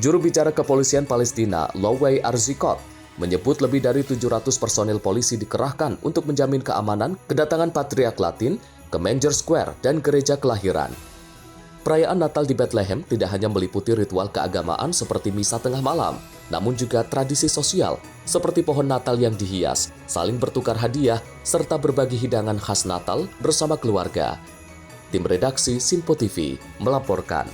Juru bicara kepolisian Palestina, Lowey Arzikot, menyebut lebih dari 700 personil polisi dikerahkan untuk menjamin keamanan kedatangan Patriark Latin ke Manger Square, dan gereja kelahiran. Perayaan Natal di Bethlehem tidak hanya meliputi ritual keagamaan seperti misa tengah malam, namun juga tradisi sosial seperti pohon Natal yang dihias, saling bertukar hadiah, serta berbagi hidangan khas Natal bersama keluarga. Tim redaksi Sinpo TV melaporkan.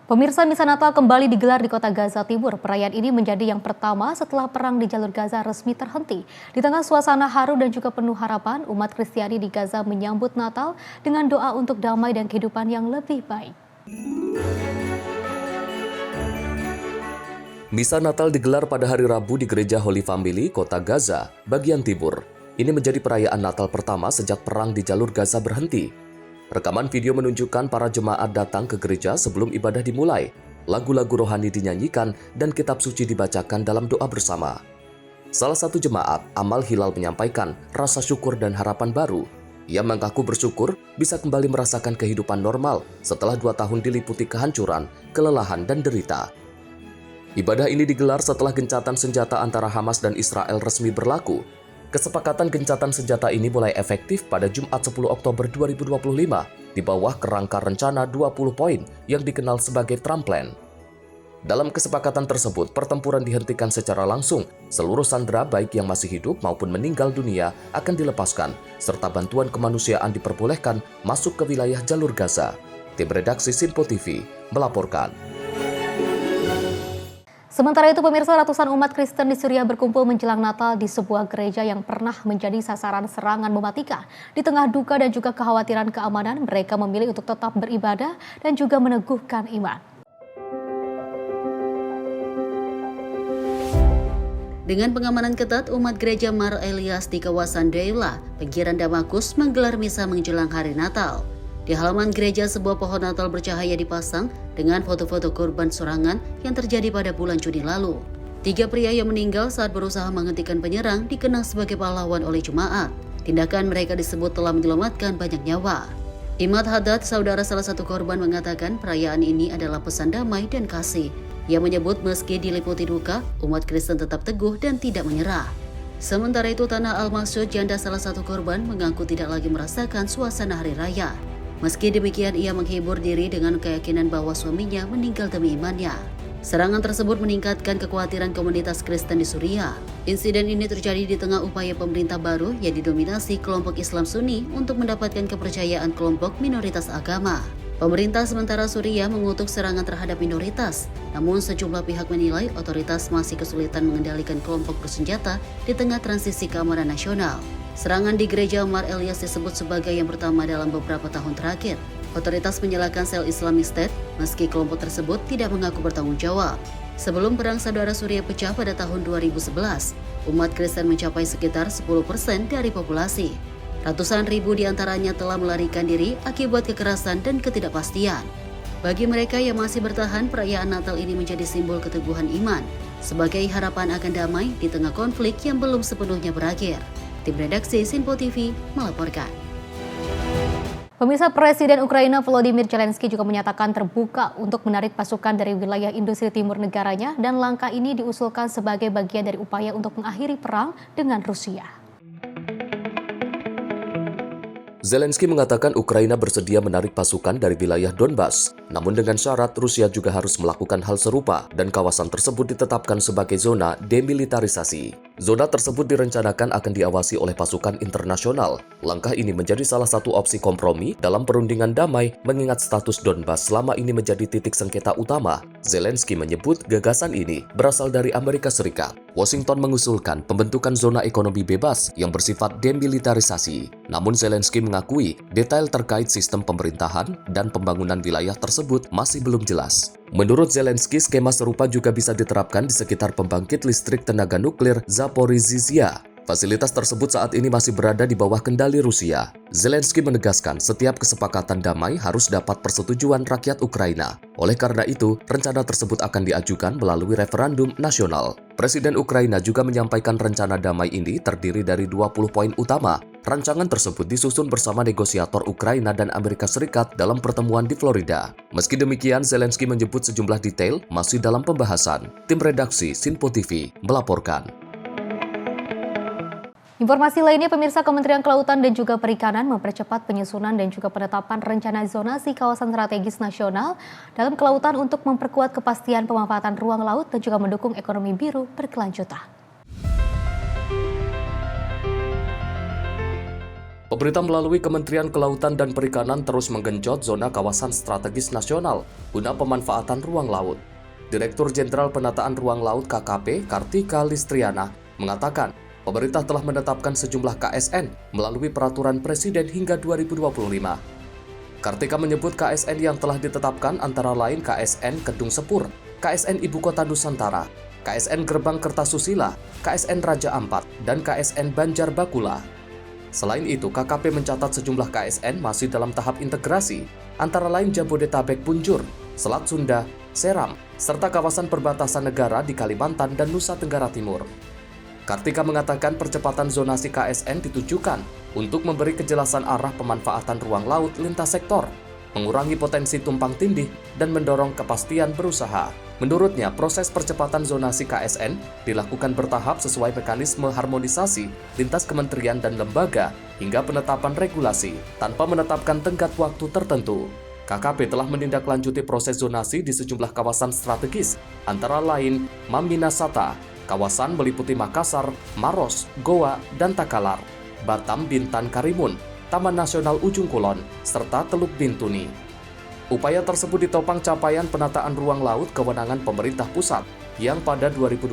Pemirsa, misa Natal kembali digelar di kota Gaza Timur. Perayaan ini menjadi yang pertama setelah perang di jalur Gaza resmi terhenti. Di tengah suasana haru dan juga penuh harapan, umat Kristiani di Gaza menyambut Natal dengan doa untuk damai dan kehidupan yang lebih baik. Misa Natal digelar pada hari Rabu di Gereja Holy Family, kota Gaza, bagian timur. Ini menjadi perayaan Natal pertama sejak perang di jalur Gaza berhenti. Rekaman video menunjukkan para jemaat datang ke gereja sebelum ibadah dimulai. Lagu-lagu rohani dinyanyikan dan kitab suci dibacakan dalam doa bersama. Salah satu jemaat, Amal Hilal, menyampaikan rasa syukur dan harapan baru. Ia mengaku bersyukur bisa kembali merasakan kehidupan normal setelah 2 tahun diliputi kehancuran, kelelahan, dan derita. Ibadah ini digelar setelah gencatan senjata antara Hamas dan Israel resmi berlaku. Kesepakatan gencatan senjata ini mulai efektif pada Jumat 10 Oktober 2025 di bawah kerangka rencana 20 poin yang dikenal sebagai Trump Plan. Dalam kesepakatan tersebut, pertempuran dihentikan secara langsung. Seluruh sandera baik yang masih hidup maupun meninggal dunia akan dilepaskan, serta bantuan kemanusiaan diperbolehkan masuk ke wilayah jalur Gaza. Tim redaksi Sinpo TV melaporkan. Sementara itu, pemirsa, ratusan umat Kristen di Suriah berkumpul menjelang Natal di sebuah gereja yang pernah menjadi sasaran serangan mematikan. Di tengah duka dan juga kekhawatiran keamanan, mereka memilih untuk tetap beribadah dan juga meneguhkan iman. Dengan pengamanan ketat, umat gereja Mar Elias di kawasan Deila, pinggiran Damaskus, menggelar misa menjelang hari Natal. Di halaman gereja, sebuah pohon Natal bercahaya dipasang dengan foto-foto korban serangan yang terjadi pada bulan Juni lalu. 3 pria yang meninggal saat berusaha menghentikan penyerang dikenang sebagai pahlawan oleh jemaat. Tindakan mereka disebut telah menyelamatkan banyak nyawa. Imad Haddad, saudara salah satu korban, mengatakan perayaan ini adalah pesan damai dan kasih. Ia menyebut meski diliputi duka, umat Kristen tetap teguh dan tidak menyerah. Sementara itu, Tanah Al-Maksud, janda salah satu korban, mengaku tidak lagi merasakan suasana hari raya. Meski demikian, ia menghibur diri dengan keyakinan bahwa suaminya meninggal demi imannya. Serangan tersebut meningkatkan kekhawatiran komunitas Kristen di Suriah. Insiden ini terjadi di tengah upaya pemerintah baru yang didominasi kelompok Islam Sunni untuk mendapatkan kepercayaan kelompok minoritas agama. Pemerintah sementara Suriah mengutuk serangan terhadap minoritas, namun sejumlah pihak menilai otoritas masih kesulitan mengendalikan kelompok bersenjata di tengah transisi keamanan nasional. Serangan di gereja Mar Elias disebut sebagai yang pertama dalam beberapa tahun terakhir. Otoritas menyalahkan sel Islamic State meski kelompok tersebut tidak mengaku bertanggung jawab. Sebelum perang saudara Suriah pecah pada tahun 2011, umat Kristen mencapai sekitar 10% dari populasi. Ratusan ribu diantaranya telah melarikan diri akibat kekerasan dan ketidakpastian. Bagi mereka yang masih bertahan, perayaan Natal ini menjadi simbol keteguhan iman, sebagai harapan akan damai di tengah konflik yang belum sepenuhnya berakhir. Tim redaksi Sinpo TV melaporkan. Pemirsa, Presiden Ukraina Volodymyr Zelensky juga menyatakan terbuka untuk menarik pasukan dari wilayah industri timur negaranya, dan langkah ini diusulkan sebagai bagian dari upaya untuk mengakhiri perang dengan Rusia. Zelensky mengatakan Ukraina bersedia menarik pasukan dari wilayah Donbas, namun dengan syarat Rusia juga harus melakukan hal serupa dan kawasan tersebut ditetapkan sebagai zona demilitarisasi. Zona tersebut direncanakan akan diawasi oleh pasukan internasional. Langkah ini menjadi salah satu opsi kompromi dalam perundingan damai mengingat status Donbas selama ini menjadi titik sengketa utama. Zelensky menyebut gagasan ini berasal dari Amerika Serikat. Washington mengusulkan pembentukan zona ekonomi bebas yang bersifat demilitarisasi. Namun Zelensky mengakui detail terkait sistem pemerintahan dan pembangunan wilayah tersebut masih belum jelas. Menurut Zelensky, skema serupa juga bisa diterapkan di sekitar pembangkit listrik tenaga nuklir Zaporizhzhia. Fasilitas tersebut saat ini masih berada di bawah kendali Rusia. Zelensky menegaskan setiap kesepakatan damai harus dapat persetujuan rakyat Ukraina. Oleh karena itu, rencana tersebut akan diajukan melalui referendum nasional. Presiden Ukraina juga menyampaikan rencana damai ini terdiri dari 20 poin utama. Rancangan tersebut disusun bersama negosiator Ukraina dan Amerika Serikat dalam pertemuan di Florida. Meski demikian, Zelensky menyebut sejumlah detail masih dalam pembahasan. Tim redaksi Sinpo TV melaporkan. Informasi lainnya, pemirsa, Kementerian Kelautan dan juga Perikanan mempercepat penyusunan dan juga penetapan rencana zonasi kawasan strategis nasional dalam kelautan untuk memperkuat kepastian pemanfaatan ruang laut dan juga mendukung ekonomi biru berkelanjutan. Pemerintah melalui Kementerian Kelautan dan Perikanan terus menggenjot zona kawasan strategis nasional guna pemanfaatan ruang laut. Direktur Jenderal Penataan Ruang Laut KKP, Kartika Listriana, mengatakan pemerintah telah menetapkan sejumlah KSN melalui peraturan Presiden hingga 2025. Kartika menyebut KSN yang telah ditetapkan antara lain KSN Kedung Sepur, KSN Ibu Kota Nusantara, KSN Gerbang Kertasusila, KSN Raja Ampat, dan KSN Banjar Bakula. Selain itu, KKP mencatat sejumlah KSN masih dalam tahap integrasi, antara lain Jabodetabek Punjur, Selat Sunda, Seram, serta kawasan perbatasan negara di Kalimantan dan Nusa Tenggara Timur. Kartika mengatakan percepatan zonasi KSN ditujukan untuk memberi kejelasan arah pemanfaatan ruang laut lintas sektor, mengurangi potensi tumpang tindih, dan mendorong kepastian berusaha. Menurutnya, proses percepatan zonasi KSN dilakukan bertahap sesuai mekanisme harmonisasi lintas kementerian dan lembaga hingga penetapan regulasi tanpa menetapkan tenggat waktu tertentu. KKP telah menindaklanjuti proses zonasi di sejumlah kawasan strategis, antara lain Maminasata, kawasan meliputi Makassar, Maros, Goa, dan Takalar, Batam Bintan Karimun, Taman Nasional Ujung Kulon, serta Teluk Bintuni. Upaya tersebut ditopang capaian penataan ruang laut kewenangan pemerintah pusat yang pada 2025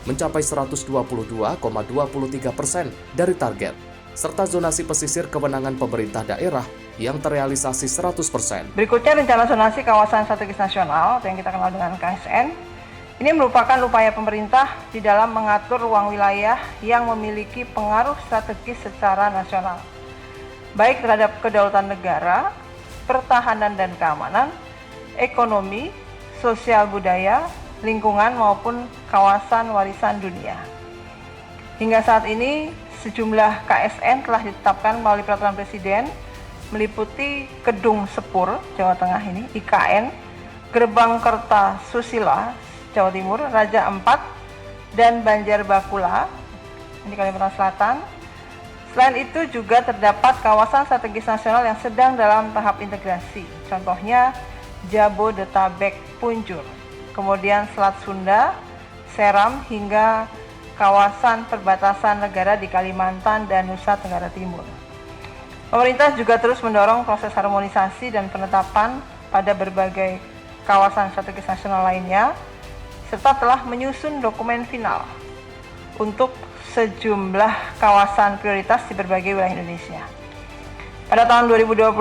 mencapai 122,23% dari target, serta zonasi pesisir kewenangan pemerintah daerah yang terrealisasi 100%. Berikutnya rencana zonasi kawasan strategis nasional atau yang kita kenal dengan KSN. Ini merupakan upaya pemerintah di dalam mengatur ruang wilayah yang memiliki pengaruh strategis secara nasional, baik terhadap kedaulatan negara, pertahanan dan keamanan, ekonomi, sosial budaya, lingkungan maupun kawasan warisan dunia. Hingga saat ini, sejumlah KSN telah ditetapkan melalui peraturan Presiden, meliputi Kedung Sepur, Jawa Tengah ini, IKN, Gerbang Kertasusila, Jawa Timur, Raja Ampat, dan Banjar Bakula, ini Kalimantan Selatan. Selain itu juga terdapat kawasan strategis nasional yang sedang dalam tahap integrasi, contohnya Jabodetabek Punjur, kemudian Selat Sunda, Seram, hingga kawasan perbatasan negara di Kalimantan dan Nusa Tenggara Timur. Pemerintah juga terus mendorong proses harmonisasi dan penetapan pada berbagai kawasan strategis nasional lainnya, serta telah menyusun dokumen final untuk sejumlah kawasan prioritas di berbagai wilayah Indonesia. Pada tahun 2025,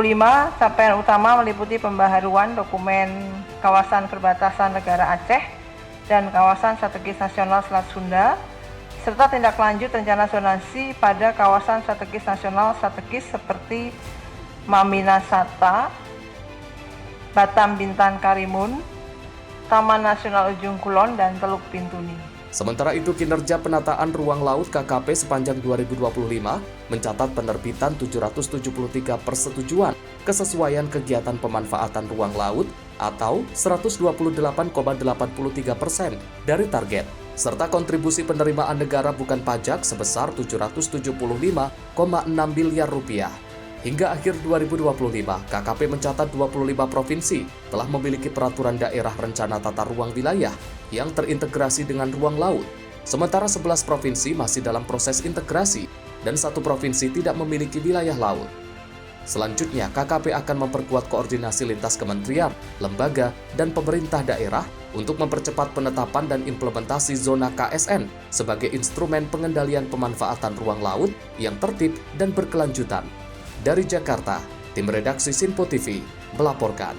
capaian utama meliputi pembaharuan dokumen kawasan perbatasan negara Aceh dan kawasan strategis nasional Selat Sunda, serta tindak lanjut rencana zonasi pada kawasan strategis nasional strategis seperti Maminasata, Batam Bintan Karimun, Taman Nasional Ujung Kulon, dan Teluk Bintuni. Sementara itu, kinerja penataan ruang laut KKP sepanjang 2025 mencatat penerbitan 773 persetujuan kesesuaian kegiatan pemanfaatan ruang laut atau 128,83% dari target, serta kontribusi penerimaan negara bukan pajak sebesar 775,6 miliar rupiah. Hingga akhir 2025, KKP mencatat 25 provinsi telah memiliki peraturan daerah rencana tata ruang wilayah yang terintegrasi dengan ruang laut. Sementara 11 provinsi masih dalam proses integrasi dan 1 provinsi tidak memiliki wilayah laut. Selanjutnya, KKP akan memperkuat koordinasi lintas kementerian, lembaga, dan pemerintah daerah untuk mempercepat penetapan dan implementasi zona KSN sebagai instrumen pengendalian pemanfaatan ruang laut yang tertib dan berkelanjutan. Dari Jakarta, tim redaksi Sinpo TV melaporkan.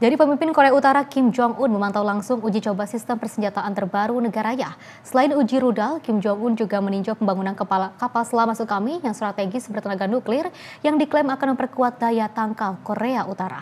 Jadi pemimpin Korea Utara Kim Jong-un memantau langsung uji coba sistem persenjataan terbaru negaranya. Selain uji rudal, Kim Jong-un juga meninjau pembangunan kapal selam Masukami yang strategis bertenaga nuklir yang diklaim akan memperkuat daya tangkal Korea Utara.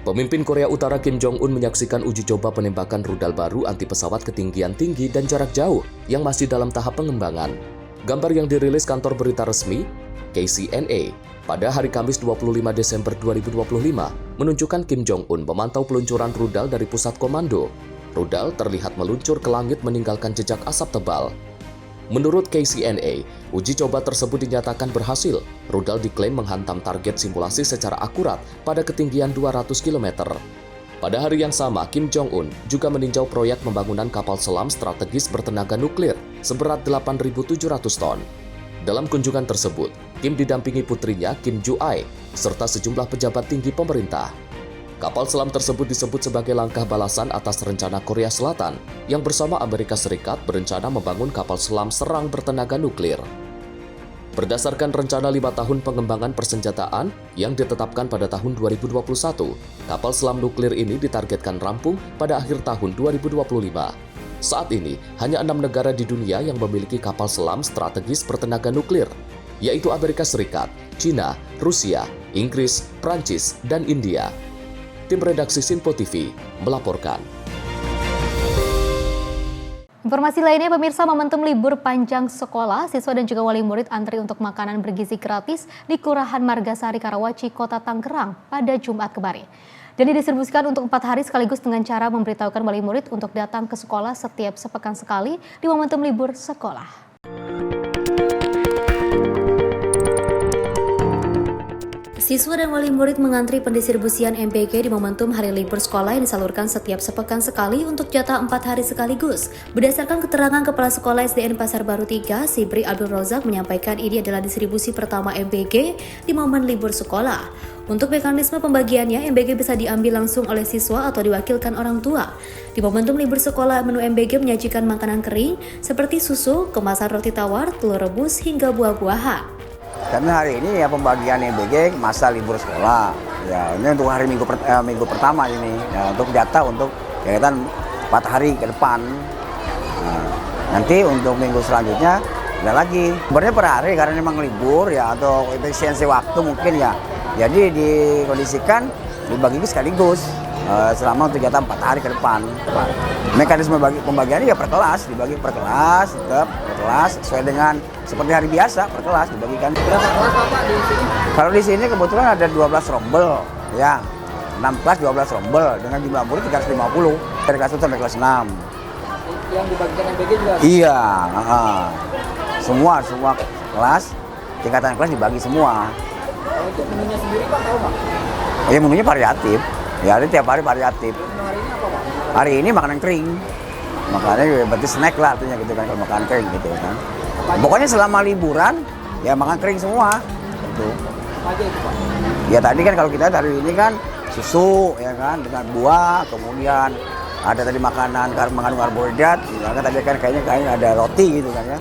Pemimpin Korea Utara Kim Jong-un menyaksikan uji coba penembakan rudal baru anti pesawat ketinggian tinggi dan jarak jauh yang masih dalam tahap pengembangan. Gambar yang dirilis kantor berita resmi KCNA pada hari Kamis 25 Desember 2025 menunjukkan Kim Jong-un memantau peluncuran rudal dari pusat komando. Rudal terlihat meluncur ke langit meninggalkan jejak asap tebal. Menurut KCNA, uji coba tersebut dinyatakan berhasil. Rudal diklaim menghantam target simulasi secara akurat pada ketinggian 200 km. Pada hari yang sama, Kim Jong-un juga meninjau proyek pembangunan kapal selam strategis bertenaga nuklir seberat 8.700 ton. Dalam kunjungan tersebut, Kim didampingi putrinya Kim Ju-ae serta sejumlah pejabat tinggi pemerintah. Kapal selam tersebut disebut sebagai langkah balasan atas rencana Korea Selatan yang bersama Amerika Serikat berencana membangun kapal selam serang bertenaga nuklir. Berdasarkan rencana 5 tahun pengembangan persenjataan yang ditetapkan pada tahun 2021, kapal selam nuklir ini ditargetkan rampung pada akhir tahun 2025. Saat ini, hanya 6 negara di dunia yang memiliki kapal selam strategis bertenaga nuklir, yaitu Amerika Serikat, China, Rusia, Inggris, Prancis, dan India. Tim redaksi Sinpo TV melaporkan. Informasi lainnya, pemirsa, momentum libur panjang sekolah, siswa dan juga wali murid antri untuk makanan bergizi gratis di Kelurahan Margasari, Karawaci, Kota Tangerang pada Jumat kemarin. Dan didistribusikan untuk 4 hari sekaligus dengan cara memberitahukan wali murid untuk datang ke sekolah setiap sepekan sekali di momentum libur sekolah. Siswa dan wali murid mengantri pendistribusian MBG di momentum hari libur sekolah yang disalurkan setiap sepekan sekali untuk jatah 4 hari sekaligus. Berdasarkan keterangan Kepala Sekolah SDN Pasar Baru 3, Sibri Abdul Rozak menyampaikan ini adalah distribusi pertama MBG di momen libur sekolah. Untuk mekanisme pembagiannya, MBG bisa diambil langsung oleh siswa atau diwakilkan orang tua. Di momentum libur sekolah, menu MBG menyajikan makanan kering seperti susu, kemasan roti tawar, telur rebus, hingga buah-buahan. Karena hari ini ya pembagian MBG masa libur sekolah. Ya, ini untuk hari minggu pertama ini. Ya, untuk jatah untuk kegiatan 4 hari ke depan. Nah, nanti untuk minggu selanjutnya ada lagi. Sebenarnya per hari karena memang libur ya atau efisiensi waktu mungkin ya. Jadi dikondisikan dibagi sekaligus selama untuk jatah 4 hari ke depan. Mekanisme pembagiannya ya per kelas, dibagi per kelas, tetap per kelas sesuai dengan seperti hari biasa per kelas dibagikan. Berapa kelas Bapak di sini? Kalau di sini kebetulan ada 12 rombel ya. 6 kelas 12 rombel dengan jumlah murid 350 dari kelas 1 sampai kelas 6. Yang dibagikan MBG juga? Iya, semua kelas, tingkatan kelas dibagi semua. Untuk menunya sendiri Pak tahu Pak? Ya menunya variatif. Ya, ada tiap hari variatif. Hari ini apa Pak? Hari ini makanan kering. Makanannya berarti snack lah artinya gitu kan, kalau makanan kering gitu kan. Pokoknya selama liburan ya makan kering semua. Gitu. Apa aja itu Pak? Ya tadi kan kalau kita hari ini kan susu ya kan dengan buah, kemudian ada tadi makanan mengandung karbohidrat, ya kan tadi kan kayaknya ada roti gitu kan ya.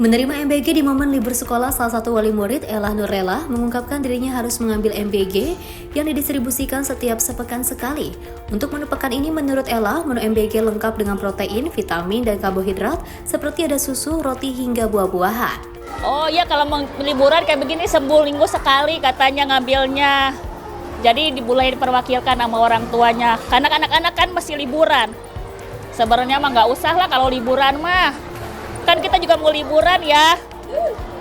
Menerima MBG di momen libur sekolah, salah satu wali murid, Ella Nurella, mengungkapkan dirinya harus mengambil MBG yang didistribusikan setiap sepekan sekali. Untuk menu pekan ini, menurut Ella, menu MBG lengkap dengan protein, vitamin, dan karbohidrat, seperti ada susu, roti, hingga buah-buahan. Oh iya, kalau liburan kayak begini seminggu sekali katanya ngambilnya. Jadi mulai diperwakilkan sama orang tuanya. Karena anak-anak kan masih liburan. Sebenarnya mah nggak usah lah kalau liburan mah. Kan kita juga mau liburan ya,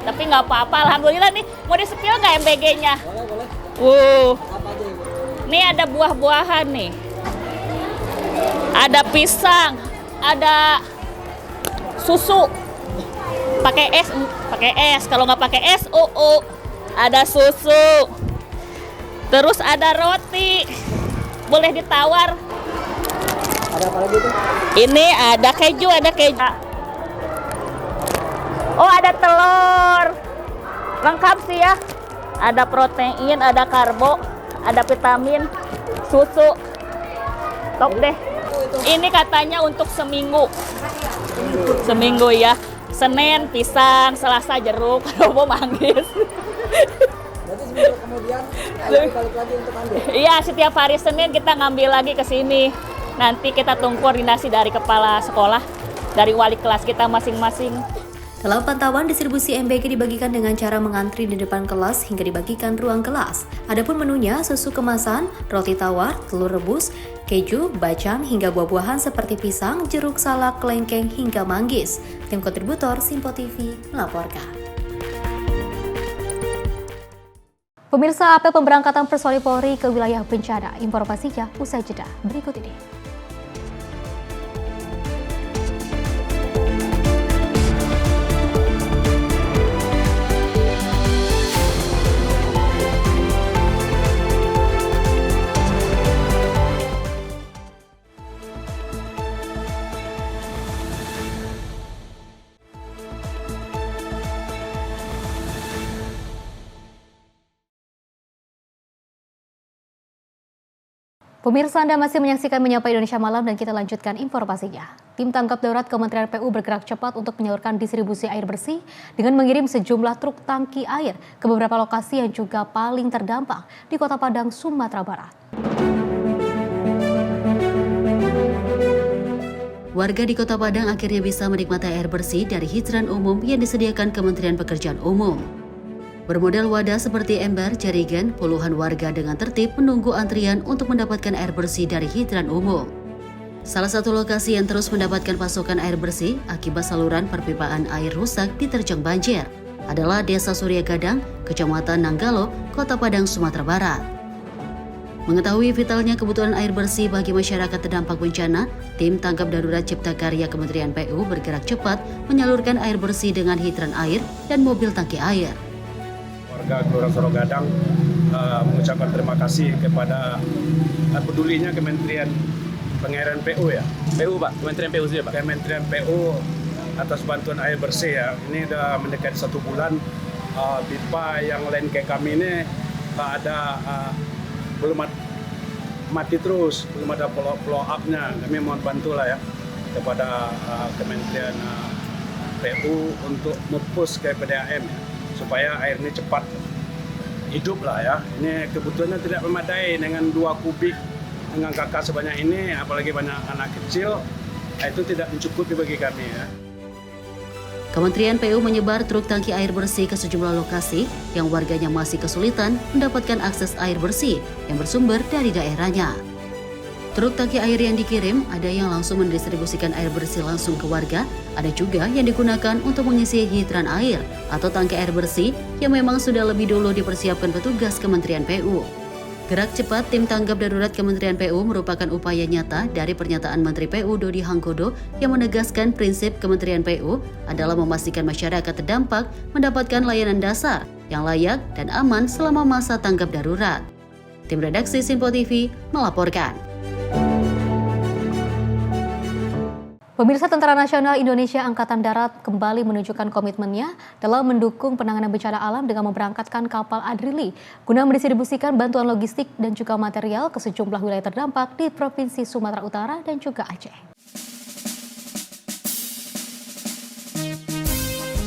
tapi nggak apa-apa, alhamdulillah nih. Mau di-spill nggak MBG-nya? Boleh. Nih ada buah-buahan nih, ada pisang, ada susu, pakai es, kalau nggak pakai es, ada susu, terus ada roti, boleh ditawar. Ada apa lagi tuh? Ini ada keju. Oh, ada telur. Lengkap sih ya. Ada protein, ada karbo, ada vitamin, susu. Top deh. Ini katanya untuk seminggu. Seminggu ya. Senin pisang, Selasa jeruk, Rabu manggis. Berarti seminggu kemudian balik lagi untuk ambil? Iya, setiap hari Senin kita ngambil lagi ke sini. Nanti kita tunggu koordinasi dari kepala sekolah, dari wali kelas kita masing-masing. Dalam pantauan, distribusi MBG dibagikan dengan cara mengantri di depan kelas hingga dibagikan ruang kelas. Adapun menunya, susu kemasan, roti tawar, telur rebus, keju, bacang, hingga buah-buahan seperti pisang, jeruk, salak, kelengkeng, hingga manggis. Tim kontributor Sinpo TV melaporkan. Pemirsa, apel pemberangkatan personil Polri ke wilayah bencana. Informasinya usai jeda berikut ini. Pemirsa, Anda masih menyaksikan Menyapa Indonesia Malam dan kita lanjutkan informasinya. Tim tanggap darurat Kementerian PU bergerak cepat untuk menyalurkan distribusi air bersih dengan mengirim sejumlah truk tangki air ke beberapa lokasi yang juga paling terdampak di Kota Padang, Sumatera Barat. Warga di Kota Padang akhirnya bisa menikmati air bersih dari hidran umum yang disediakan Kementerian Pekerjaan Umum. Bermodal wadah seperti ember, jerigen, puluhan warga dengan tertib menunggu antrian untuk mendapatkan air bersih dari hidran umum. Salah satu lokasi yang terus mendapatkan pasokan air bersih akibat saluran perpipaan air rusak diterjang banjir adalah Desa Surya Gadang, Kecamatan Nanggalo, Kota Padang, Sumatera Barat. Mengetahui vitalnya kebutuhan air bersih bagi masyarakat terdampak bencana, tim tanggap darurat Cipta Karya Kementerian PU bergerak cepat menyalurkan air bersih dengan hidran air dan mobil tangki air. Warga Kelurahan Surya Gadang mengucapkan terima kasih kepada pedulinya Kementerian Pengairan PU ya. PU Pak, Kementerian PU saja Pak. Kementerian PU atas bantuan air bersih ya. Ini sudah mendekati 1 bulan. Pipa yang lain kayak kami ini belum mati terus, belum ada follow up-nya. Kami mohon bantulah ya kepada Kementerian PU untuk nge-push ke PDAM ya, supaya air ini cepat hidup lah ya. Ini kebutuhannya tidak memadai dengan 2 kubik dengan kakak sebanyak ini, apalagi banyak anak kecil, itu tidak mencukupi bagi kami ya. Kementerian PU menyebar truk tangki air bersih ke sejumlah lokasi yang warganya masih kesulitan mendapatkan akses air bersih yang bersumber dari daerahnya. Truk tangki air yang dikirim ada yang langsung mendistribusikan air bersih langsung ke warga, ada juga yang digunakan untuk mengisi hidran air atau tangki air bersih yang memang sudah lebih dulu dipersiapkan petugas Kementerian PU. Gerak cepat tim tanggap darurat Kementerian PU merupakan upaya nyata dari pernyataan Menteri PU Dodi Hanggodo yang menegaskan prinsip Kementerian PU adalah memastikan masyarakat terdampak mendapatkan layanan dasar yang layak dan aman selama masa tanggap darurat. Tim redaksi Sinpo TV melaporkan. Pemirsa, Tentara Nasional Indonesia Angkatan Darat kembali menunjukkan komitmennya dalam mendukung penanganan bencana alam dengan memberangkatkan kapal Adrili guna mendistribusikan bantuan logistik dan juga material ke sejumlah wilayah terdampak di Provinsi Sumatera Utara dan juga Aceh.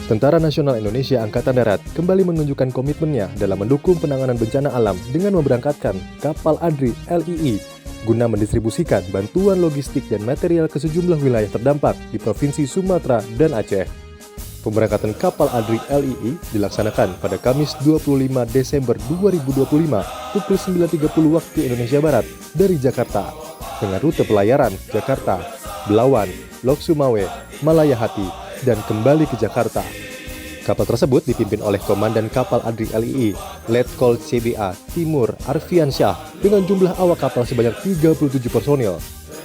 Tentara Nasional Indonesia Angkatan Darat kembali menunjukkan komitmennya dalam mendukung penanganan bencana alam dengan memberangkatkan kapal Adri LII guna mendistribusikan bantuan logistik dan material ke sejumlah wilayah terdampak di Provinsi Sumatera dan Aceh. Pemberangkatan kapal Adri LII dilaksanakan pada Kamis 25 Desember 2025 pukul 9.30 waktu Indonesia Barat dari Jakarta dengan rute pelayaran Jakarta, Belawan, Lok Sumawe, Malayahati, dan kembali ke Jakarta. Kapal tersebut dipimpin oleh Komandan Kapal Adri LII, Letkol CBA Timur Arfiansyah dengan jumlah awak kapal sebanyak 37 personil.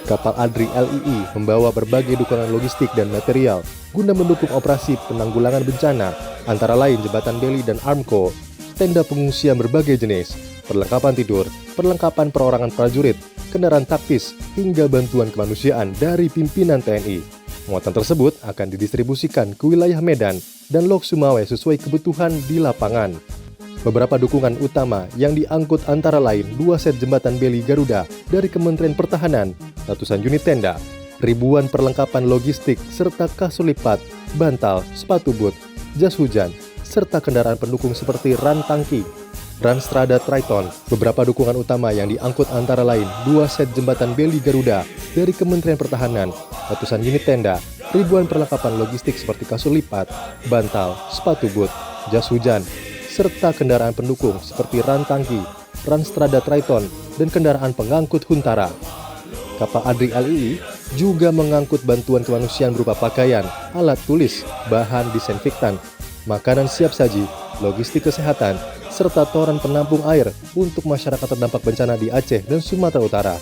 Kapal Adri LII membawa berbagai dukungan logistik dan material guna mendukung operasi penanggulangan bencana, antara lain jembatan beli dan armco, tenda pengungsian berbagai jenis, perlengkapan tidur, perlengkapan perorangan prajurit, kendaraan taktis, hingga bantuan kemanusiaan dari pimpinan TNI. Muatan tersebut akan didistribusikan ke wilayah Medan dan Lok Sumawe sesuai kebutuhan di lapangan. Beberapa dukungan utama yang diangkut antara lain 2 set jembatan beli Garuda dari Kementerian Pertahanan, ratusan unit tenda, ribuan perlengkapan logistik serta kasur lipat, bantal, sepatu boot, jas hujan, serta kendaraan pendukung seperti ran tangki, ran strada Triton. Beberapa dukungan utama yang diangkut antara lain 2 set jembatan beli Garuda dari Kementerian Pertahanan, ratusan unit tenda, ribuan perlengkapan logistik seperti kasur lipat, bantal, sepatu boot, jas hujan, serta kendaraan pendukung seperti ran tangki, ran strada Triton, dan kendaraan pengangkut Huntara. Kapal Adri LII juga mengangkut bantuan kemanusiaan berupa pakaian, alat tulis, bahan disinfektan, makanan siap saji, logistik kesehatan, serta toran penampung air untuk masyarakat terdampak bencana di Aceh dan Sumatera Utara.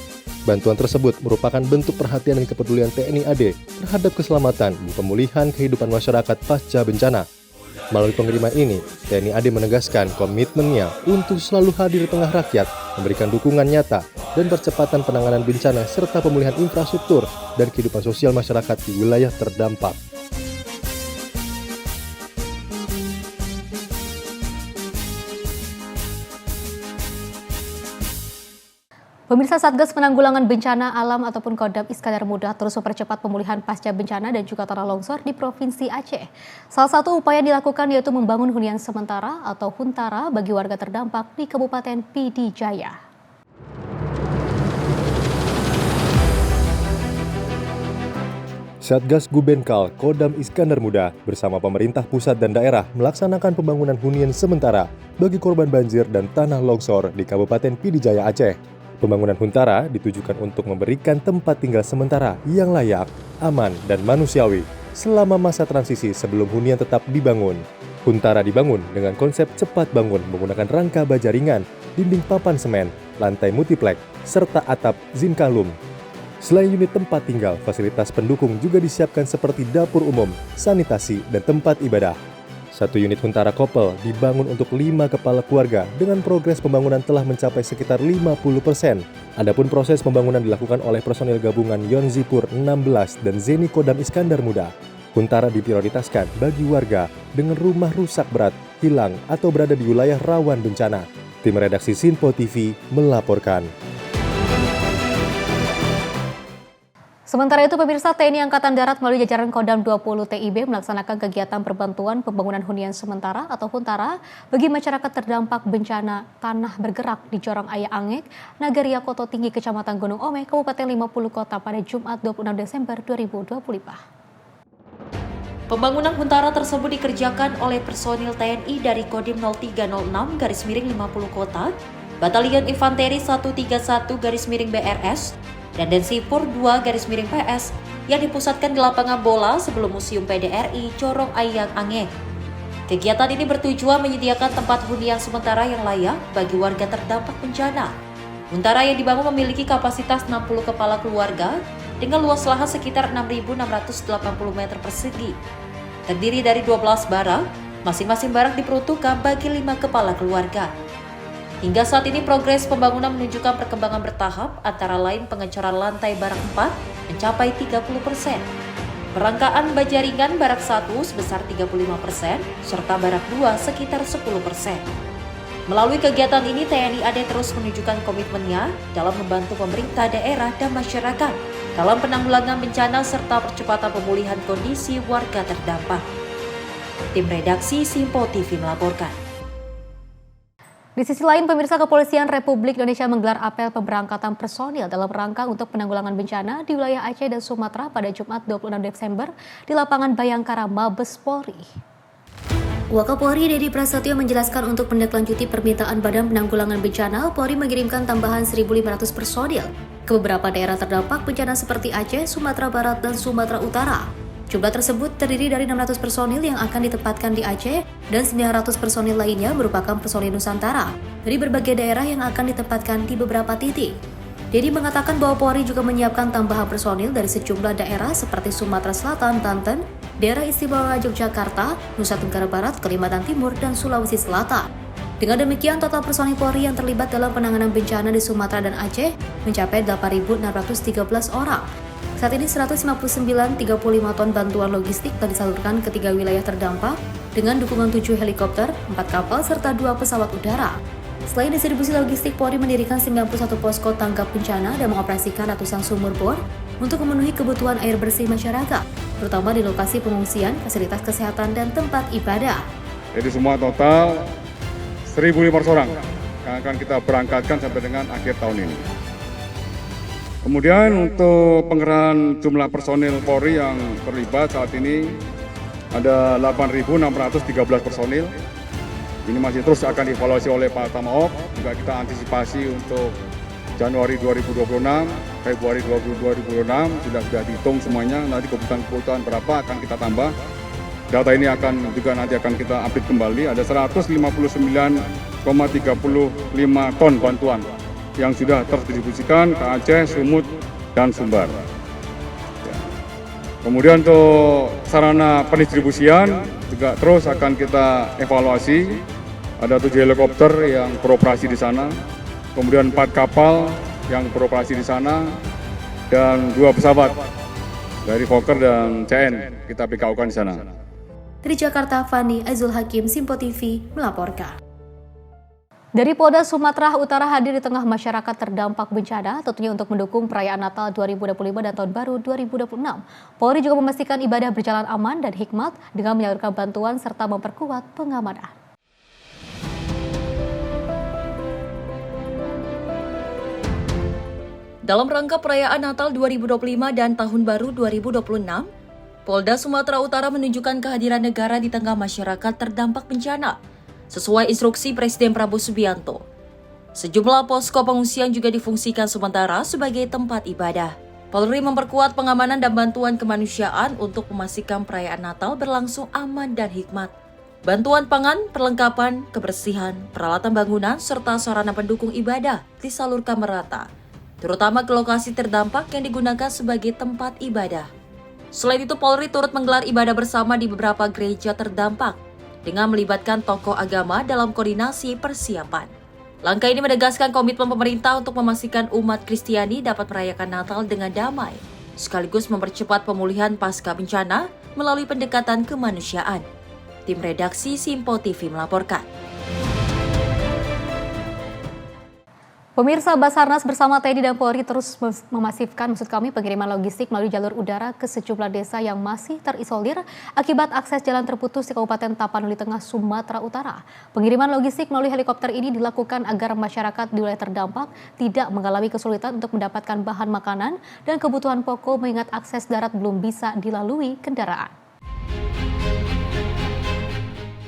Bantuan tersebut merupakan bentuk perhatian dan kepedulian TNI AD terhadap keselamatan dan pemulihan kehidupan masyarakat pasca bencana. Melalui pengiriman ini, TNI AD menegaskan komitmennya untuk selalu hadir di tengah rakyat, memberikan dukungan nyata dan percepatan penanganan bencana serta pemulihan infrastruktur dan kehidupan sosial masyarakat di wilayah terdampak. Pemirsa, Satgas Penanggulangan Bencana Alam ataupun Kodam Iskandar Muda terus mempercepat pemulihan pasca bencana dan juga tanah longsor di Provinsi Aceh. Salah satu upaya yang dilakukan yaitu membangun hunian sementara atau huntara bagi warga terdampak di Kabupaten Pidi Jaya. Satgas Gubenkal Kodam Iskandar Muda bersama pemerintah pusat dan daerah melaksanakan pembangunan hunian sementara bagi korban banjir dan tanah longsor di Kabupaten Pidi Jaya Aceh. Pembangunan huntara ditujukan untuk memberikan tempat tinggal sementara yang layak, aman, dan manusiawi selama masa transisi sebelum hunian tetap dibangun. Huntara dibangun dengan konsep cepat bangun menggunakan rangka baja ringan, dinding papan semen, lantai multiplek, serta atap zinkalum. Selain unit tempat tinggal, fasilitas pendukung juga disiapkan seperti dapur umum, sanitasi, dan tempat ibadah. Satu unit huntara kopel dibangun untuk 5 kepala keluarga dengan progres pembangunan telah mencapai sekitar 50%. Adapun proses pembangunan dilakukan oleh personil gabungan Yonzipur 16 dan Zeni Kodam Iskandar Muda. Huntara diprioritaskan bagi warga dengan rumah rusak berat, hilang, atau berada di wilayah rawan bencana. Tim redaksi Sinpo TV melaporkan. Sementara itu, pemirsa, TNI Angkatan Darat melalui jajaran Kodam 20 TIB melaksanakan kegiatan perbantuan pembangunan hunian sementara atau huntara bagi masyarakat terdampak bencana tanah bergerak di Jorong Ayah Angek, Nagaria Koto Tinggi, Kecamatan Gunung Ome, Kabupaten 50 Kota pada Jumat 26 Desember 2025. Pembangunan huntara tersebut dikerjakan oleh personil TNI dari Kodim 0306-50 Kota, Batalion Infanteri 131-BRS, dan Densipur 2-PS yang dipusatkan di lapangan bola sebelum Museum PDRI Jorong Ayah Angek. Kegiatan ini bertujuan menyediakan tempat hunian sementara yang layak bagi warga terdampak bencana. Huntara yang dibangun memiliki kapasitas 60 kepala keluarga dengan luas lahan sekitar 6.680 meter persegi. Terdiri dari 12 barak, masing-masing barak diperuntukkan bagi 5 kepala keluarga. Hingga saat ini progres pembangunan menunjukkan perkembangan bertahap, antara lain pengecoran lantai barak 4 mencapai 30%, perangkaan baja ringan barak 1 sebesar 35%, serta barak 2 sekitar 10%. Melalui kegiatan ini, TNI AD terus menunjukkan komitmennya dalam membantu pemerintah daerah dan masyarakat dalam penanggulangan bencana serta percepatan pemulihan kondisi warga terdampak. Tim redaksi Sinpo TV melaporkan. Di sisi lain, pemirsa, Kepolisian Republik Indonesia menggelar apel pemberangkatan personil dalam rangka untuk penanggulangan bencana di wilayah Aceh dan Sumatera pada Jumat 26 Desember di lapangan Bayangkara Mabes Polri. Wakapolri Dedi Prasetyo menjelaskan untuk menindaklanjuti permintaan Badan Penanggulangan Bencana, Polri mengirimkan tambahan 1.500 personil ke beberapa daerah terdampak bencana seperti Aceh, Sumatera Barat, dan Sumatera Utara. Jumlah tersebut terdiri dari 600 personil yang akan ditempatkan di Aceh dan 900 personil lainnya merupakan personil Nusantara dari berbagai daerah yang akan ditempatkan di beberapa titik. Dedi mengatakan bahwa Polri juga menyiapkan tambahan personil dari sejumlah daerah seperti Sumatera Selatan, Banten, Daerah Istimewa Yogyakarta, Nusa Tenggara Barat, Kalimantan Timur, dan Sulawesi Selatan. Dengan demikian, total personil Polri yang terlibat dalam penanganan bencana di Sumatera dan Aceh mencapai 8.613 orang. Saat ini 159,35 ton bantuan logistik telah disalurkan ke 3 wilayah terdampak dengan dukungan 7 helikopter, 4 kapal, serta 2 pesawat udara. Selain distribusi logistik, Polri mendirikan 91 posko tanggap bencana dan mengoperasikan ratusan sumur bor untuk memenuhi kebutuhan air bersih masyarakat, terutama di lokasi pengungsian, fasilitas kesehatan, dan tempat ibadah. Jadi semua total 1.500 orang yang akan kita berangkatkan sampai dengan akhir tahun ini. Kemudian untuk pengerahan jumlah personil Polri yang terlibat saat ini ada 8.613 personil. Ini masih terus akan dievaluasi oleh Pak Tamaok. Juga kita antisipasi untuk Januari 2026, Februari 2026 sudah dihitung semuanya. Nanti kebutuhan berapa akan kita tambah. Data ini nanti akan kita update kembali. Ada 159,35 ton bantuan yang sudah terdistribusikan ke Aceh, Sumut, dan Sumbar. Kemudian untuk sarana pendistribusian juga terus akan kita evaluasi. Ada 7 helikopter yang beroperasi di sana, kemudian 4 kapal yang beroperasi di sana, dan 2 pesawat dari Fokker dan CN kita PKU-kan di sana. Dari Jakarta, Fani Azul Hakim, Simpo TV melaporkan. Dari Polda Sumatera Utara hadir di tengah masyarakat terdampak bencana, tentunya untuk mendukung perayaan Natal 2025 dan Tahun Baru 2026. Polri juga memastikan ibadah berjalan aman dan hikmat dengan menyalurkan bantuan serta memperkuat pengamanan. Dalam rangka perayaan Natal 2025 dan Tahun Baru 2026, Polda Sumatera Utara menunjukkan kehadiran negara di tengah masyarakat terdampak bencana, sesuai instruksi Presiden Prabowo Subianto. Sejumlah posko pengungsian juga difungsikan sementara sebagai tempat ibadah. Polri memperkuat pengamanan dan bantuan kemanusiaan untuk memastikan perayaan Natal berlangsung aman dan hikmat. Bantuan pangan, perlengkapan, kebersihan, peralatan bangunan, serta sarana pendukung ibadah disalurkan merata, terutama ke lokasi terdampak yang digunakan sebagai tempat ibadah. Selain itu, Polri turut menggelar ibadah bersama di beberapa gereja terdampak dengan melibatkan tokoh agama dalam koordinasi persiapan. Langkah ini menegaskan komitmen pemerintah untuk memastikan umat Kristiani dapat merayakan Natal dengan damai, sekaligus mempercepat pemulihan pasca bencana melalui pendekatan kemanusiaan. Tim redaksi Simpo TV melaporkan. Pemirsa, Basarnas bersama TNI dan Polri terus memasifkan pengiriman logistik melalui jalur udara ke sejumlah desa yang masih terisolir akibat akses jalan terputus di Kabupaten Tapanuli Tengah, Sumatera Utara. Pengiriman logistik melalui helikopter ini dilakukan agar masyarakat di wilayah terdampak tidak mengalami kesulitan untuk mendapatkan bahan makanan dan kebutuhan pokok mengingat akses darat belum bisa dilalui kendaraan.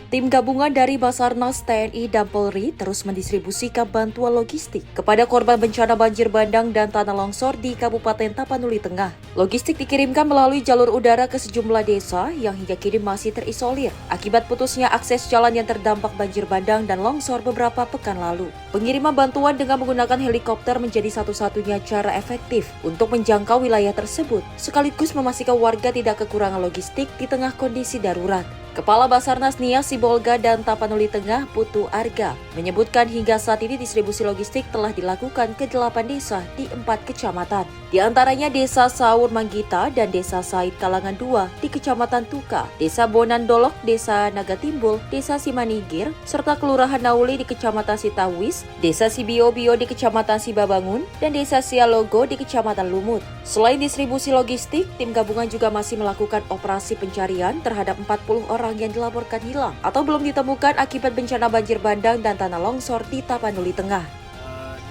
Tim gabungan dari Basarnas, TNI, dan Polri terus mendistribusikan bantuan logistik kepada korban bencana banjir bandang dan tanah longsor di Kabupaten Tapanuli Tengah. Logistik dikirimkan melalui jalur udara ke sejumlah desa yang hingga kini masih terisolir akibat putusnya akses jalan yang terdampak banjir bandang dan longsor beberapa pekan lalu. Pengiriman bantuan dengan menggunakan helikopter menjadi satu-satunya cara efektif untuk menjangkau wilayah tersebut, sekaligus memastikan warga tidak kekurangan logistik di tengah kondisi darurat. Kepala Basarnas Nia Sibolga dan Tapanuli Tengah, Putu Arga, menyebutkan hingga saat ini distribusi logistik telah dilakukan ke 8 desa di 4 kecamatan. Di antaranya Desa Saur Manggita dan Desa Said Kalangan 2 di Kecamatan Tuka, Desa Bonandolok, Desa Nagatimbul, Desa Simanigir, serta Kelurahan Nauli di Kecamatan Sitawis, Desa Sibio-Bio di Kecamatan Sibabangun, dan Desa Sialogo di Kecamatan Lumut. Selain distribusi logistik, tim gabungan juga masih melakukan operasi pencarian terhadap 40 orang yang dilaporkan hilang atau belum ditemukan akibat bencana banjir bandang dan tanah longsor di Tapanuli Tengah.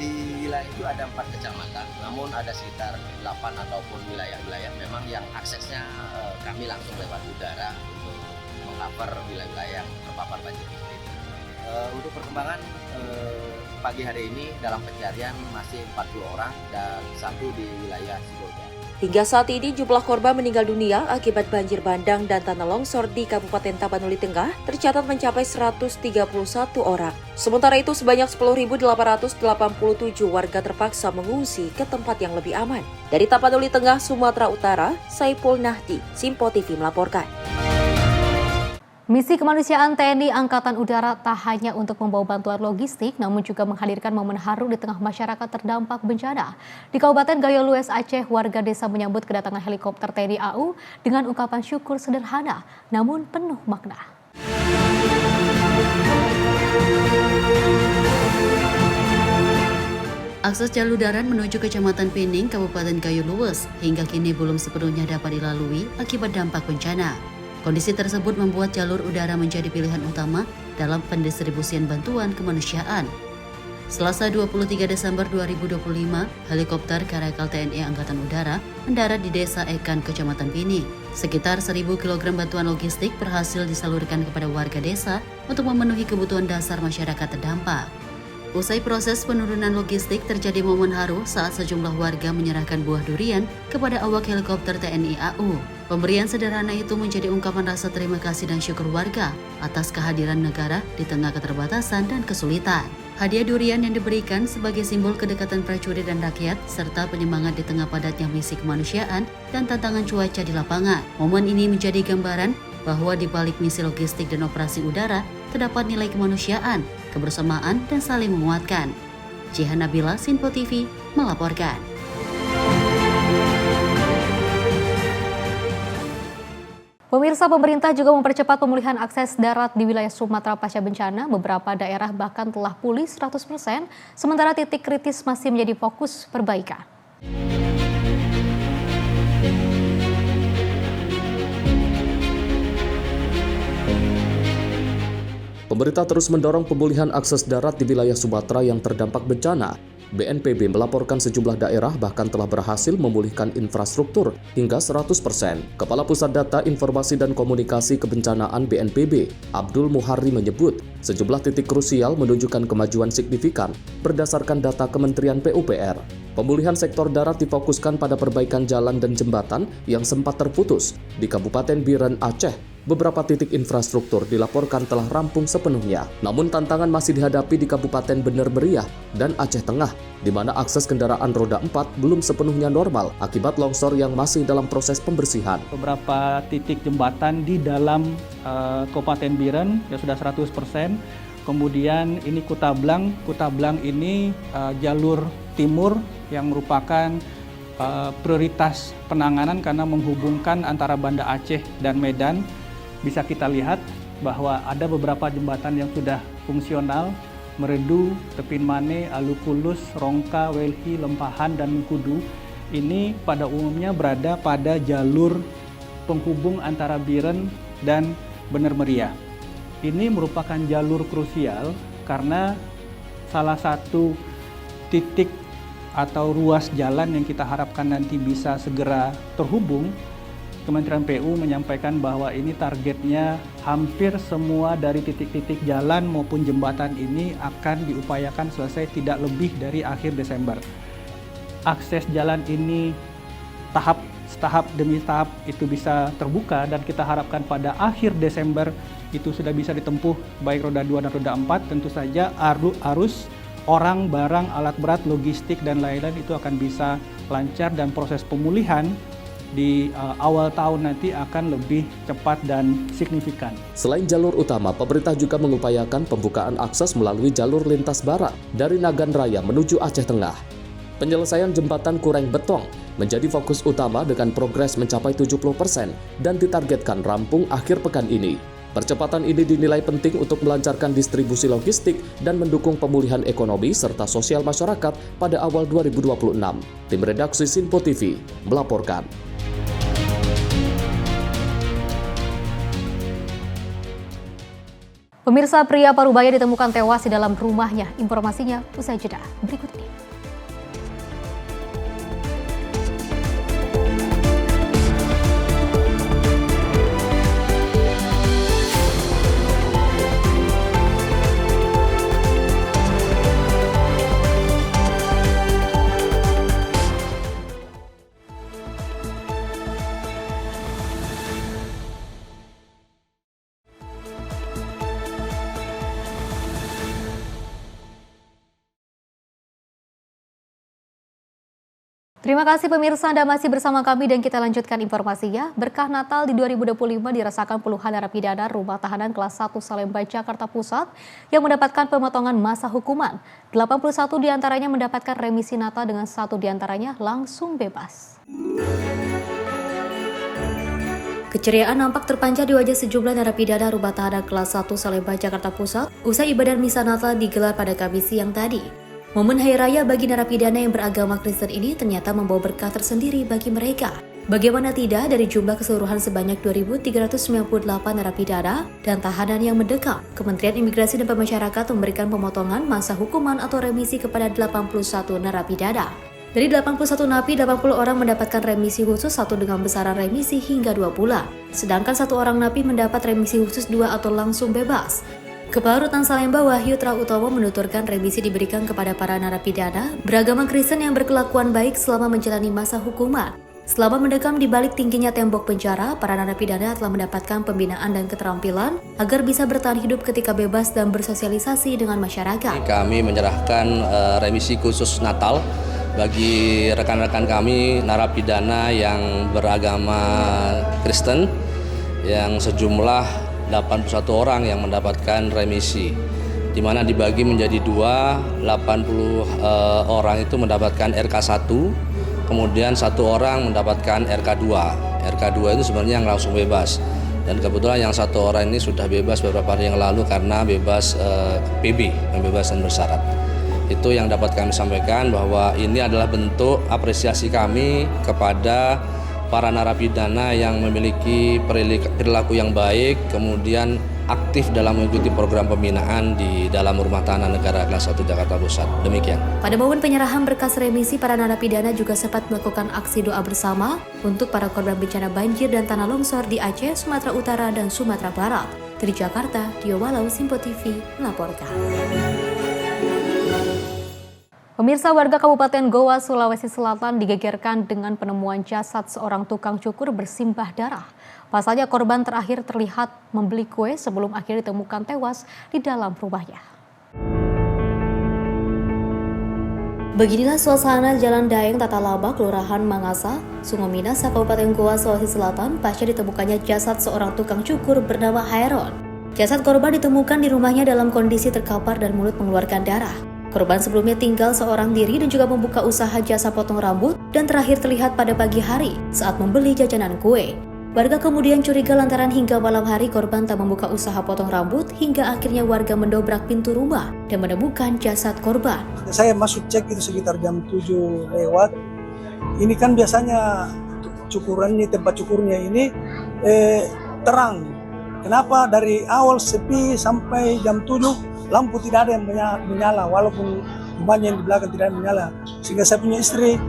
Di wilayah itu ada 4 kecamatan, namun ada sekitar 8 ataupun wilayah-wilayah memang yang aksesnya kami langsung lewat udara untuk mengcover wilayah-wilayah yang terpapar banjir iklim. Untuk perkembangan pagi hari ini dalam pencarian masih 40 orang dan 1 di wilayah Sibolga. Hingga saat ini jumlah korban meninggal dunia akibat banjir bandang dan tanah longsor di Kabupaten Tapanuli Tengah tercatat mencapai 131 orang. Sementara itu sebanyak 10.887 warga terpaksa mengungsi ke tempat yang lebih aman. Dari Tapanuli Tengah, Sumatera Utara, Saipul Nahdi, Simpo TV melaporkan. Misi kemanusiaan TNI Angkatan Udara tak hanya untuk membawa bantuan logistik, namun juga menghadirkan momen haru di tengah masyarakat terdampak bencana. Di Kabupaten Gayo Lues, Aceh, warga desa menyambut kedatangan helikopter TNI AU dengan ungkapan syukur sederhana, namun penuh makna. Akses jalur darat menuju Kecamatan Pening, Kabupaten Gayo Lues, hingga kini belum sepenuhnya dapat dilalui akibat dampak bencana. Kondisi tersebut membuat jalur udara menjadi pilihan utama dalam pendistribusian bantuan kemanusiaan. Selasa 23 Desember 2025, helikopter Karakal TNI Angkatan Udara mendarat di Desa Ekan, Kecamatan Pening. Sekitar 1.000 kg bantuan logistik berhasil disalurkan kepada warga desa untuk memenuhi kebutuhan dasar masyarakat terdampak. Usai proses penurunan logistik, terjadi momen haru saat sejumlah warga menyerahkan buah durian kepada awak helikopter TNI AU. Pemberian sederhana itu menjadi ungkapan rasa terima kasih dan syukur warga atas kehadiran negara di tengah keterbatasan dan kesulitan. Hadiah durian yang diberikan sebagai simbol kedekatan prajurit dan rakyat, serta penyemangat di tengah padatnya misi kemanusiaan dan tantangan cuaca di lapangan. Momen ini menjadi gambaran bahwa di balik misi logistik dan operasi udara, terdapat nilai kemanusiaan, kebersamaan, dan saling menguatkan. Jihan Nabila, Sinpo TV, melaporkan. Pemirsa, pemerintah juga mempercepat pemulihan akses darat di wilayah Sumatera pasca bencana. Beberapa daerah bahkan telah pulih 100%, sementara titik kritis masih menjadi fokus perbaikan. Pemerintah terus mendorong pemulihan akses darat di wilayah Sumatera yang terdampak bencana. BNPB melaporkan sejumlah daerah bahkan telah berhasil memulihkan infrastruktur hingga 100%. Kepala Pusat Data Informasi dan Komunikasi Kebencanaan BNPB, Abdul Muharri menyebut, sejumlah titik krusial menunjukkan kemajuan signifikan berdasarkan data Kementerian PUPR. Pemulihan sektor darat difokuskan pada perbaikan jalan dan jembatan yang sempat terputus. Di Kabupaten Biren, Aceh, beberapa titik infrastruktur dilaporkan telah rampung sepenuhnya. Namun tantangan masih dihadapi di Kabupaten Bener Meriah dan Aceh Tengah, di mana akses kendaraan roda 4 belum sepenuhnya normal akibat longsor yang masih dalam proses pembersihan. Beberapa titik jembatan di dalam Kabupaten Biren ya sudah 100%. Kemudian ini Kutablang ini jalur timur yang merupakan prioritas penanganan karena menghubungkan antara Banda Aceh dan Medan. Bisa kita lihat bahwa ada beberapa jembatan yang sudah fungsional, Meredu, Tepin Mane, Alukulus, Rongka, Welhi, Lempahan, dan Mengkudu. Ini pada umumnya berada pada jalur penghubung antara Biren dan Bener Meriah. Ini merupakan jalur krusial karena salah satu titik atau ruas jalan yang kita harapkan nanti bisa segera terhubung. Kementerian PU menyampaikan bahwa ini targetnya hampir semua dari titik-titik jalan maupun jembatan ini akan diupayakan selesai tidak lebih dari akhir Desember. Akses jalan ini tahap demi tahap itu bisa terbuka dan kita harapkan pada akhir Desember itu sudah bisa ditempuh baik roda 2 dan roda 4. Tentu saja arus orang, barang, alat berat, logistik, dan lain-lain itu akan bisa lancar dan proses pemulihan di awal tahun nanti akan lebih cepat dan signifikan. Selain jalur utama, pemerintah juga mengupayakan pembukaan akses melalui jalur lintas barat dari Nagan Raya menuju Aceh Tengah. Penyelesaian jembatan Kureng Betong menjadi fokus utama dengan progres mencapai 70% dan ditargetkan rampung akhir pekan ini. Percepatan ini dinilai penting untuk melancarkan distribusi logistik dan mendukung pemulihan ekonomi serta sosial masyarakat pada awal 2026. Tim redaksi Sinpo TV melaporkan. Pemirsa, pria Parubaya ditemukan tewas di dalam rumahnya. Informasinya usai jeda berikut ini. Terima kasih pemirsa, Anda masih bersama kami dan kita lanjutkan informasinya. Berkah Natal di 2025 dirasakan puluhan narapidana rumah tahanan kelas 1 Salemba, Jakarta Pusat yang mendapatkan pemotongan masa hukuman. 81 diantaranya mendapatkan remisi Natal dengan 1 diantaranya langsung bebas. Keceriaan nampak terpancar di wajah sejumlah narapidana rumah tahanan kelas 1 Salemba, Jakarta Pusat usai ibadah misa Natal digelar pada Kamis siang tadi. Momen Hari Raya bagi narapidana yang beragama Kristen ini ternyata membawa berkah tersendiri bagi mereka. Bagaimana tidak, dari jumlah keseluruhan sebanyak 2.398 narapidana dan tahanan yang mendekam, Kementerian Imigrasi dan Pemasyarakatan memberikan pemotongan masa hukuman atau remisi kepada 81 narapidana. Dari 81 napi, 80 orang mendapatkan remisi khusus 1 dengan besaran remisi hingga 2 bulan. Sedangkan 1 orang napi mendapat remisi khusus 2 atau langsung bebas. Kepala Rutan Salemba Wahyu Trautomo menuturkan remisi diberikan kepada para narapidana beragama Kristen yang berkelakuan baik selama menjalani masa hukuman. Selama mendekam di balik tingginya tembok penjara, para narapidana telah mendapatkan pembinaan dan keterampilan agar bisa bertahan hidup ketika bebas dan bersosialisasi dengan masyarakat. Kami menyerahkan remisi khusus Natal bagi rekan-rekan kami narapidana yang beragama Kristen yang sejumlah 81 orang yang mendapatkan remisi, di mana dibagi menjadi 80 orang itu mendapatkan RK1, kemudian 1 orang mendapatkan RK2. RK2 itu sebenarnya yang langsung bebas, dan kebetulan yang 1 orang ini sudah bebas beberapa hari yang lalu karena bebas PB, pembebasan bersyarat. Itu yang dapat kami sampaikan, bahwa ini adalah bentuk apresiasi kami kepada para narapidana yang memiliki perilaku yang baik, kemudian aktif dalam mengikuti program pembinaan di dalam Rumah Tahanan Negara Kelas 1 Jakarta Pusat. Demikian. Pada momen penyerahan berkas remisi, para narapidana juga sempat melakukan aksi doa bersama untuk para korban bencana banjir dan tanah longsor di Aceh, Sumatera Utara, dan Sumatera Barat. Dari Jakarta, Dio Walau, Simpo TV, melaporkan. Pemirsa, warga Kabupaten Goa, Sulawesi Selatan digegerkan dengan penemuan jasad seorang tukang cukur bersimbah darah. Pasalnya korban terakhir terlihat membeli kue sebelum akhirnya ditemukan tewas di dalam rumahnya. Beginilah suasana Jalan Daeng Tata Laba, Kelurahan Mangasa, Sungai Minasa, Kabupaten Goa, Sulawesi Selatan, pasca ditemukannya jasad seorang tukang cukur bernama Hairon. Jasad korban ditemukan di rumahnya dalam kondisi terkapar dan mulut mengeluarkan darah. Korban sebelumnya tinggal seorang diri dan juga membuka usaha jasa potong rambut dan terakhir terlihat pada pagi hari saat membeli jajanan kue. Warga kemudian curiga lantaran hingga malam hari korban tak membuka usaha potong rambut hingga akhirnya warga mendobrak pintu rumah dan menemukan jasad korban. Saya masuk cek itu sekitar jam 7 lewat. Ini kan biasanya cukurannya, tempat cukurnya ini terang. Kenapa dari awal sepi sampai jam 7 lampu tidak ada yang menyala, walaupun rumahnya yang di belakang tidak menyala. Sehingga saya punya istri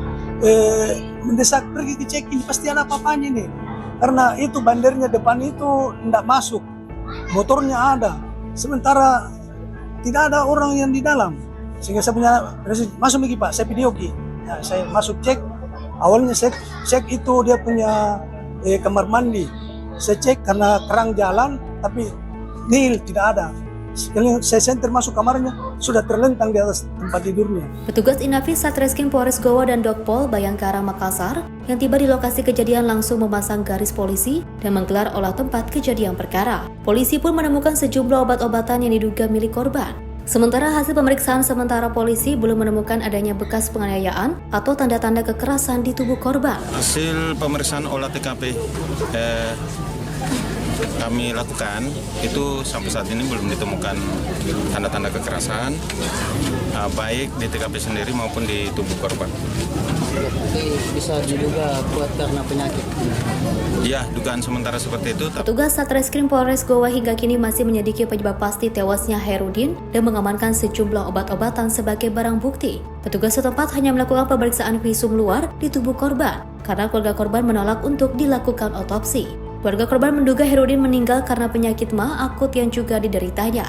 mendesak pergi ke cek, ini pasti ada apa-apanya nih. Karena itu bandernya depan itu tidak masuk, motornya ada, sementara tidak ada orang yang di dalam. Sehingga saya punya masuk lagi Pak, saya video ki. Nah, saya masuk cek, awalnya saya cek itu dia punya kamar mandi. Saya cek karena kerang jalan, tapi nil tidak ada. Sekali saya senter masuk kamarnya, sudah terlentang di atas tempat tidurnya. Petugas Inafis Satreskrim Polres Goa dan Dokpol Bayangkara Makassar yang tiba di lokasi kejadian langsung memasang garis polisi dan menggelar olah tempat kejadian perkara. Polisi pun menemukan sejumlah obat-obatan yang diduga milik korban. Sementara hasil pemeriksaan sementara polisi belum menemukan adanya bekas penganiayaan atau tanda-tanda kekerasan di tubuh korban. Hasil pemeriksaan olah TKP kami lakukan itu sampai saat ini belum ditemukan tanda-tanda kekerasan baik di TKP sendiri maupun di tubuh korban. Tapi bisa diduga kuat karena penyakit. Ya, dugaan sementara seperti itu. Petugas Satreskrim Polres Goa hingga kini masih menyelidiki penyebab pasti tewasnya Hairudin dan mengamankan sejumlah obat-obatan sebagai barang bukti. Petugas setempat hanya melakukan pemeriksaan visum luar di tubuh korban karena keluarga korban menolak untuk dilakukan otopsi. Keluarga korban menduga Hairudin meninggal karena penyakit MA akut yang juga dideritanya.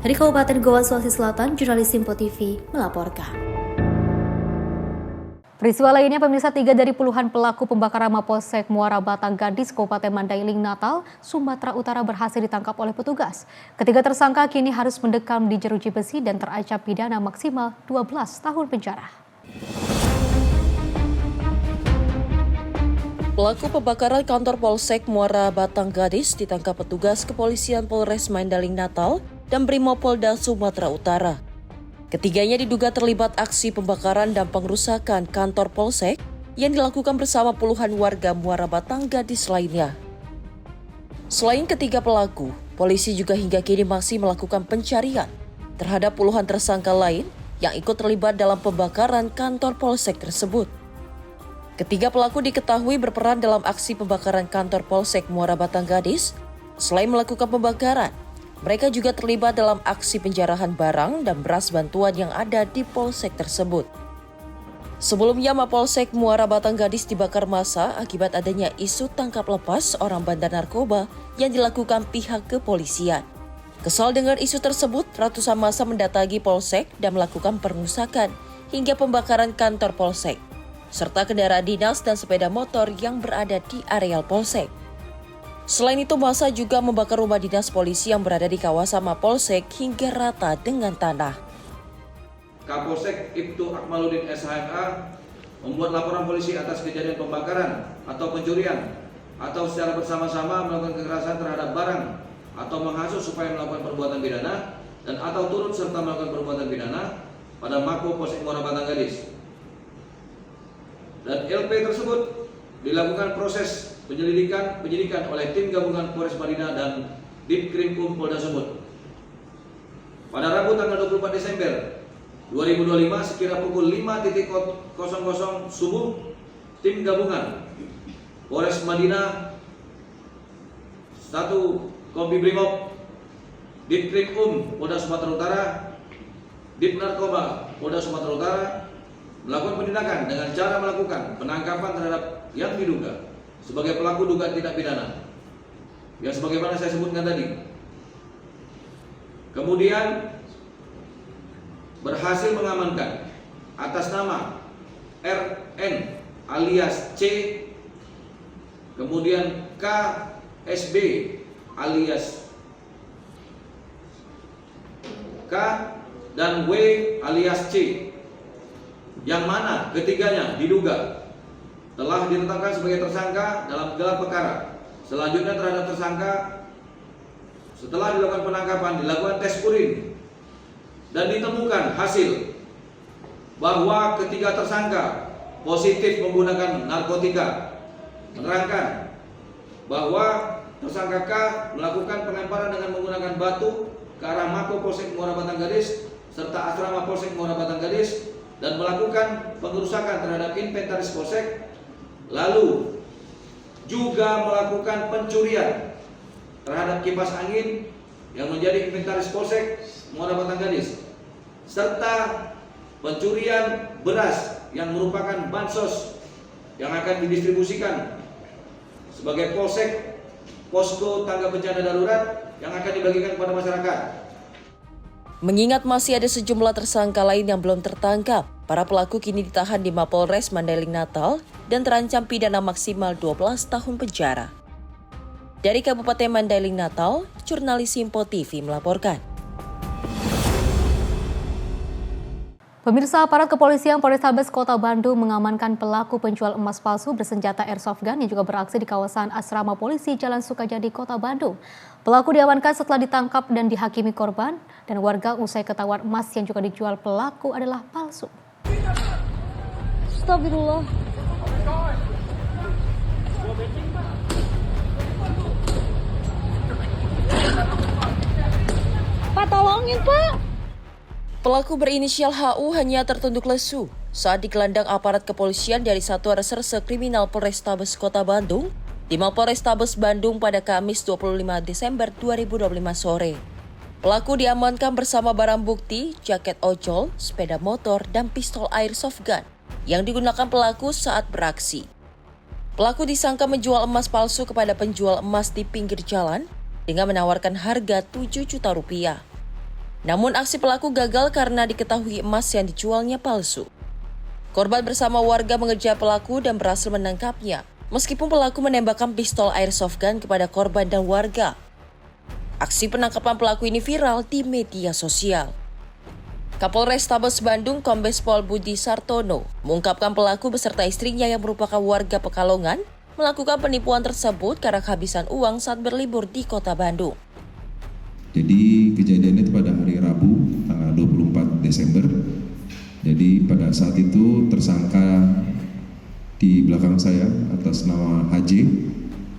Dari Kabupaten Goa, Sulawesi Selatan, jurnalis Simpo TV melaporkan. Peristiwa lainnya, pemirsa, 3 dari puluhan pelaku pembakaran Mapolsek Muara Batang Gadis, Kabupaten Mandailing, Natal, Sumatera Utara berhasil ditangkap oleh petugas. Ketiga tersangka kini harus mendekam di jeruji besi dan terancam pidana maksimal 12 tahun penjara. Pelaku pembakaran kantor Polsek Muara Batang Gadis ditangkap petugas kepolisian Polres Mandailing Natal dan Brimopolda Sumatera Utara. Ketiganya diduga terlibat aksi pembakaran dan pengrusakan kantor Polsek yang dilakukan bersama puluhan warga Muara Batang Gadis lainnya. Selain ketiga pelaku, polisi juga hingga kini masih melakukan pencarian terhadap puluhan tersangka lain yang ikut terlibat dalam pembakaran kantor Polsek tersebut. Ketiga pelaku diketahui berperan dalam aksi pembakaran kantor Polsek Muara Batang Gadis. Selain melakukan pembakaran, mereka juga terlibat dalam aksi penjarahan barang dan beras bantuan yang ada di Polsek tersebut. Sebelumnya, Mapolsek Muara Batang Gadis dibakar massa akibat adanya isu tangkap lepas orang bandar narkoba yang dilakukan pihak kepolisian. Kesal dengan isu tersebut, ratusan massa mendatangi Polsek dan melakukan pengerusakan hingga pembakaran kantor Polsek, serta kendaraan dinas dan sepeda motor yang berada di areal Polsek. Selain itu, massa juga membakar rumah dinas polisi yang berada di kawasan Mapolsek hingga rata dengan tanah. Kapolsek Ibtu Akmaluddin SHMA membuat laporan polisi atas kejadian pembakaran atau pencurian atau secara bersama-sama melakukan kekerasan terhadap barang atau menghasut supaya melakukan perbuatan pidana dan atau turut serta melakukan perbuatan pidana pada Mako Polsek Muara Batang Gadis. Dan LP tersebut dilakukan proses penyidikan oleh tim gabungan Polres Madinah dan Ditkrimum Polda Sumut. Pada Rabu tanggal 24 Desember 2025 sekira pukul 5.00 subuh, tim gabungan Polres Madinah 1 Kompi Brimob, Ditkrimum Polda Sumatera Utara, Dit Narkoba Polda Sumatera Utara melakukan penindakan dengan cara melakukan penangkapan terhadap yang diduga sebagai pelaku dugaan tindak pidana yang sebagaimana saya sebutkan tadi. Kemudian berhasil mengamankan atas nama RN alias C, kemudian KSB alias K dan W alias C, yang mana ketiganya diduga telah ditetapkan sebagai tersangka dalam gelar perkara. Selanjutnya terhadap tersangka setelah dilakukan penangkapan dilakukan tes urin dan ditemukan hasil bahwa ketiga tersangka positif menggunakan narkotika. Menerangkan bahwa tersangka K melakukan pelemparan dengan menggunakan batu ke arah Mako Polsek Muara Batang Gadis serta asrama Polsek Muara Batang Gadis dan melakukan pengerusakan terhadap inventaris Polsek, lalu juga melakukan pencurian terhadap kipas angin yang menjadi inventaris Polsek Muara Batang Gadis serta pencurian beras yang merupakan bansos yang akan didistribusikan sebagai Polsek posko tangga bencana darurat yang akan dibagikan kepada masyarakat. Mengingat masih ada sejumlah tersangka lain yang belum tertangkap, para pelaku kini ditahan di Mapolres Mandailing Natal dan terancam pidana maksimal 12 tahun penjara. Dari Kabupaten Mandailing Natal, jurnalis Simpo TV melaporkan. Pemirsa, aparat kepolisian Polrestabes Kota Bandung mengamankan pelaku penjual emas palsu bersenjata airsoft gun yang juga beraksi di kawasan asrama polisi Jalan Sukajadi, Kota Bandung. Pelaku diamankan setelah ditangkap dan dihakimi korban dan warga usai ketahuan emas yang juga dijual pelaku adalah palsu. Astagfirullah. Pak, tolongin, Pak. Pelaku berinisial HU hanya tertunduk lesu saat digelandang aparat kepolisian dari Satuan Reserse Kriminal Polrestabes Kota Bandung di Mapolrestabes Bandung pada Kamis 25 Desember 2025 sore. Pelaku diamankan bersama barang bukti, jaket ojol, sepeda motor, dan pistol airsoft gun yang digunakan pelaku saat beraksi. Pelaku disangka menjual emas palsu kepada penjual emas di pinggir jalan dengan menawarkan harga 7 juta rupiah. Namun aksi pelaku gagal karena diketahui emas yang dijualnya palsu. Korban bersama warga mengejar pelaku dan berhasil menangkapnya, meskipun pelaku menembakkan pistol airsoft gun kepada korban dan warga. Aksi penangkapan pelaku ini viral di media sosial. Kapolrestabes Bandung Kombes Pol Budi Sartono mengungkapkan pelaku beserta istrinya yang merupakan warga Pekalongan melakukan penipuan tersebut karena kehabisan uang saat berlibur di Kota Bandung. Jadi kejadiannya itu pada hari Rabu tanggal 24 Desember. Jadi pada saat itu tersangka di belakang saya atas nama HJ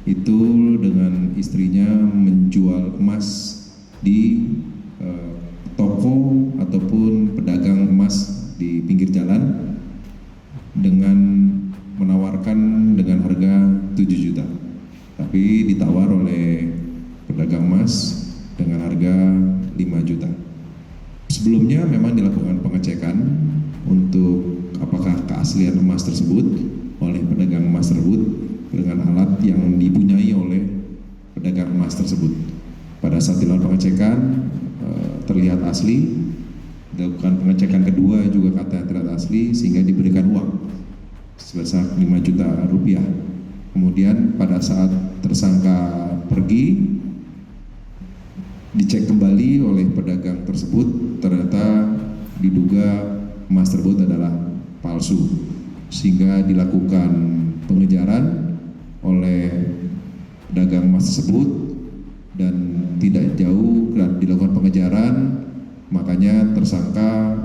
itu dengan istrinya menjual emas di toko ataupun pedagang emas di pinggir jalan dengan menawarkan dengan harga 7 juta. Tapi ditawar oleh pedagang emas dengan harga 5 juta. Sebelumnya memang dilakukan pengecekan untuk apakah keaslian emas tersebut oleh pedagang emas tersebut dengan alat yang dipunyai oleh pedagang emas tersebut. Pada saat dilakukan pengecekan terlihat asli, dilakukan pengecekan kedua juga katanya terlihat asli, sehingga diberikan uang sebesar 5 juta rupiah. Kemudian pada saat tersangka pergi, dicek kembali oleh pedagang tersebut, ternyata diduga emas tersebut adalah palsu, sehingga dilakukan pengejaran oleh pedagang emas tersebut, dan tidak jauh dilakukan pengejaran, makanya tersangka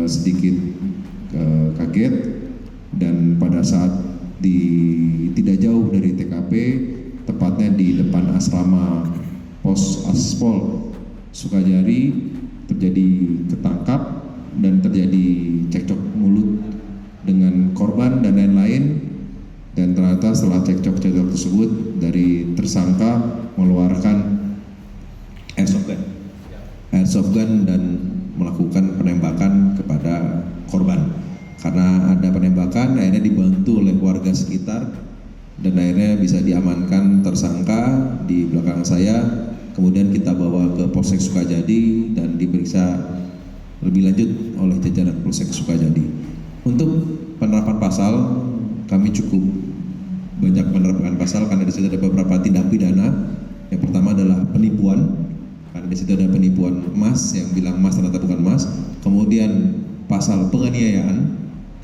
sedikit kaget, dan pada saat tidak jauh dari TKP, tepatnya di depan asrama Pos Aspol Sukajadi, terjadi ketangkap dan terjadi cekcok mulut dengan korban dan lain-lain. Dan ternyata setelah cekcok tersebut, dari tersangka mengeluarkan airsoft gun dan melakukan penembakan kepada korban. Karena ada penembakan, akhirnya dibantu oleh warga sekitar, dan akhirnya bisa diamankan tersangka di belakang saya. Kemudian kita bawa ke Polsek Sukajadi dan diperiksa lebih lanjut oleh jajaran Polsek Sukajadi. Untuk penerapan pasal, kami cukup banyak menerapkan pasal karena di situ ada beberapa tindak pidana. Yang pertama adalah penipuan, karena di situ ada penipuan emas yang bilang emas ternyata bukan emas. Kemudian pasal penganiayaan,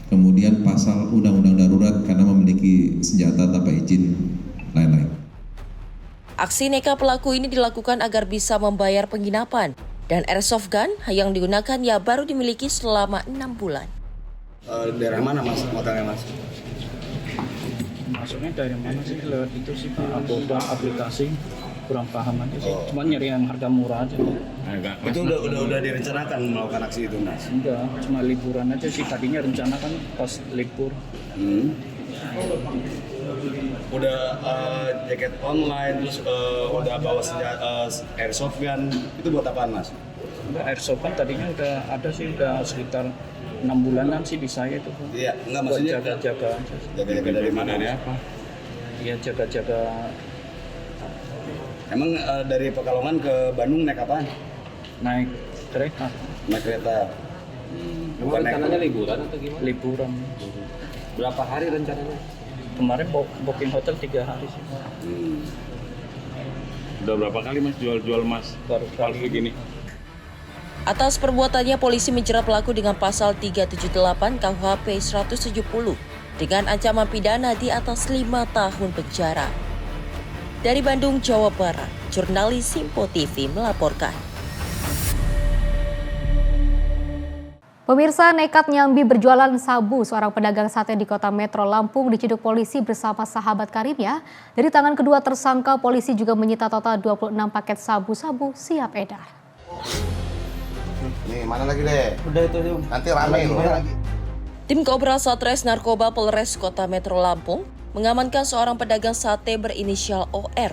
kemudian pasal undang-undang darurat karena memiliki senjata tanpa izin, lain-lain. Aksi nekat pelaku ini dilakukan agar bisa membayar penginapan, dan airsoft gun yang digunakan ya baru dimiliki selama 6 bulan. Daerah mana mas motornya mas? Masuknya dari mana sih? Lewat itu sih Pak, aplikasi, kurang paham aja sih. Cuma nyari yang harga murah aja. Itu udah direncanakan melakukan aksi itu mas? Enggak, cuma liburan aja sih. Tadinya rencana kan pas libur. Udah jaket online, terus udah bawa airsoft gun, itu buat apaan mas? Enggak, airsoft gun tadinya udah ada sih, udah sekitar 6 bulanan sih di saya itu. Iya, enggak maksudnya jaga-jaga aja. Jaga-jaga dari mana nih apa? Iya, jaga-jaga. Emang dari Pekalongan ke Bandung naik apaan? Naik kereta. Naik kereta. Emang rencananya liburan atau gimana? Liburan. Berapa hari rencananya? Kemarin booking hotel 3 hari sih. Udah berapa kali mas jual mas palsu gini? Atas perbuatannya, polisi menjerat pelaku dengan pasal 378 KUHP 170 dengan ancaman pidana di atas 5 tahun penjara. Dari Bandung, Jawa Barat, jurnalis Simpo TV melaporkan. Pemirsa, nekat nyambi berjualan sabu, seorang pedagang sate di kota Metro Lampung diciduk polisi bersama sahabat karibnya. Dari tangan kedua tersangka, polisi juga menyita total 26 paket sabu-sabu siap edar. Nih, mana lagi deh? Udah itu nanti rame lagi. Tim Kobra Satres Narkoba Polres Kota Metro Lampung mengamankan seorang pedagang sate berinisial OR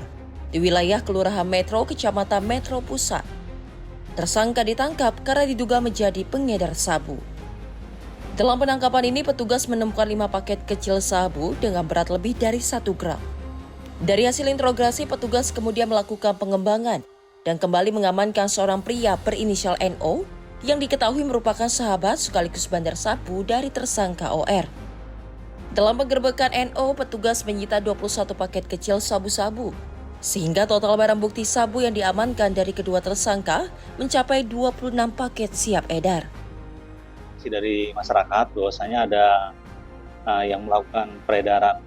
di wilayah Kelurahan Metro, Kecamatan Metro Pusat. Tersangka ditangkap karena diduga menjadi pengedar sabu. Dalam penangkapan ini, petugas menemukan 5 paket kecil sabu dengan berat lebih dari 1 gram. Dari hasil interogasi, petugas kemudian melakukan pengembangan dan kembali mengamankan seorang pria berinisial NO yang diketahui merupakan sahabat sekaligus bandar sabu dari tersangka OR. Dalam penggerbekan NO, petugas menyita 21 paket kecil sabu-sabu, sehingga total barang bukti sabu yang diamankan dari kedua tersangka mencapai 26 paket siap edar. Dari masyarakat bahwasanya ada yang melakukan peredaran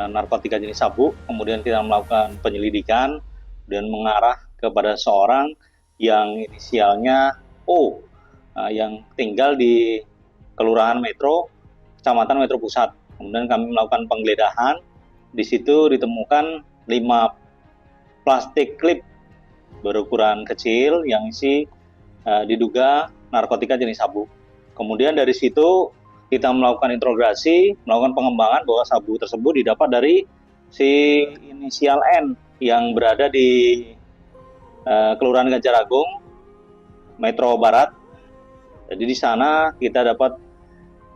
narkotika jenis sabu, kemudian kita melakukan penyelidikan dan mengarah kepada seorang yang inisialnya O, yang tinggal di Kelurahan Metro, Kecamatan Metro Pusat. Kemudian kami melakukan penggeledahan, di situ ditemukan 5 plastik klip berukuran kecil yang isi diduga narkotika jenis sabu. Kemudian dari situ kita melakukan interogasi, melakukan pengembangan bahwa sabu tersebut didapat dari si inisial N yang berada di Kelurahan Ganjaragung, Metro Barat. Jadi di sana kita dapat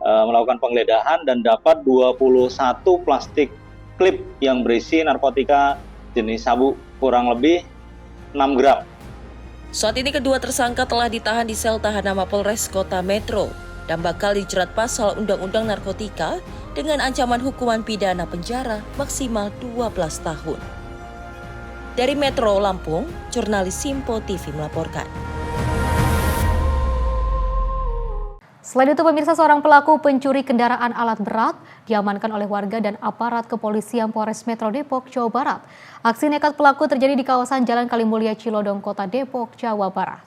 melakukan penggeledahan dan dapat 21 plastik klip yang berisi narkotika jenis sabu, kurang lebih gram. Saat ini kedua tersangka telah ditahan di sel tahanan Mapolres Kota Metro dan bakal dijerat pasal Undang-Undang Narkotika dengan ancaman hukuman pidana penjara maksimal 12 tahun. Dari Metro Lampung, jurnalis Simpo TV melaporkan. Selain itu, pemirsa, seorang pelaku pencuri kendaraan alat berat diamankan oleh warga dan aparat kepolisian Polres Metro Depok, Jawa Barat. Aksi nekat pelaku terjadi di kawasan Jalan Kalimulia Cilodong, Kota Depok, Jawa Barat.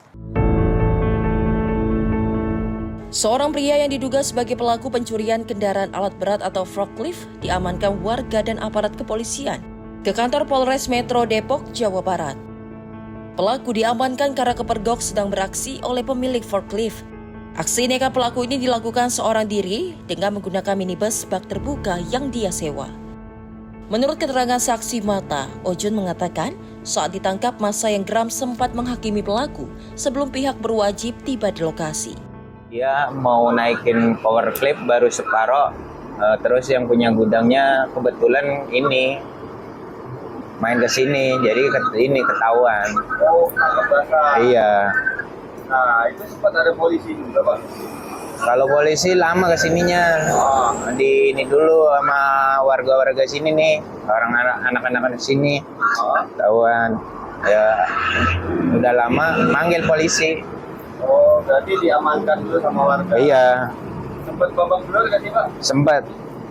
Seorang pria yang diduga sebagai pelaku pencurian kendaraan alat berat atau forklift diamankan warga dan aparat kepolisian ke kantor Polres Metro Depok, Jawa Barat. Pelaku diamankan karena kepergok sedang beraksi oleh pemilik forklift. Aksi nekat pelaku ini dilakukan seorang diri dengan menggunakan minibus bak terbuka yang dia sewa. Menurut keterangan saksi mata, Ojun mengatakan saat ditangkap massa yang geram sempat menghakimi pelaku sebelum pihak berwajib tiba di lokasi. Dia mau naikin power clip baru separoh, terus yang punya gudangnya kebetulan ini main ke sini, jadi ini ketahuan. Oh, tangkap basah. Iya. Nah, itu sempat ada polisi juga, Pak? Kalau polisi lama kesininya, ini dulu sama warga-warga sini nih, orang anak-anak di sini, ketahuan. Ya, udah lama manggil polisi. Oh, berarti diamankan dulu sama warga? Iya. Sempat babak belur nggak sih, Pak? Sempat.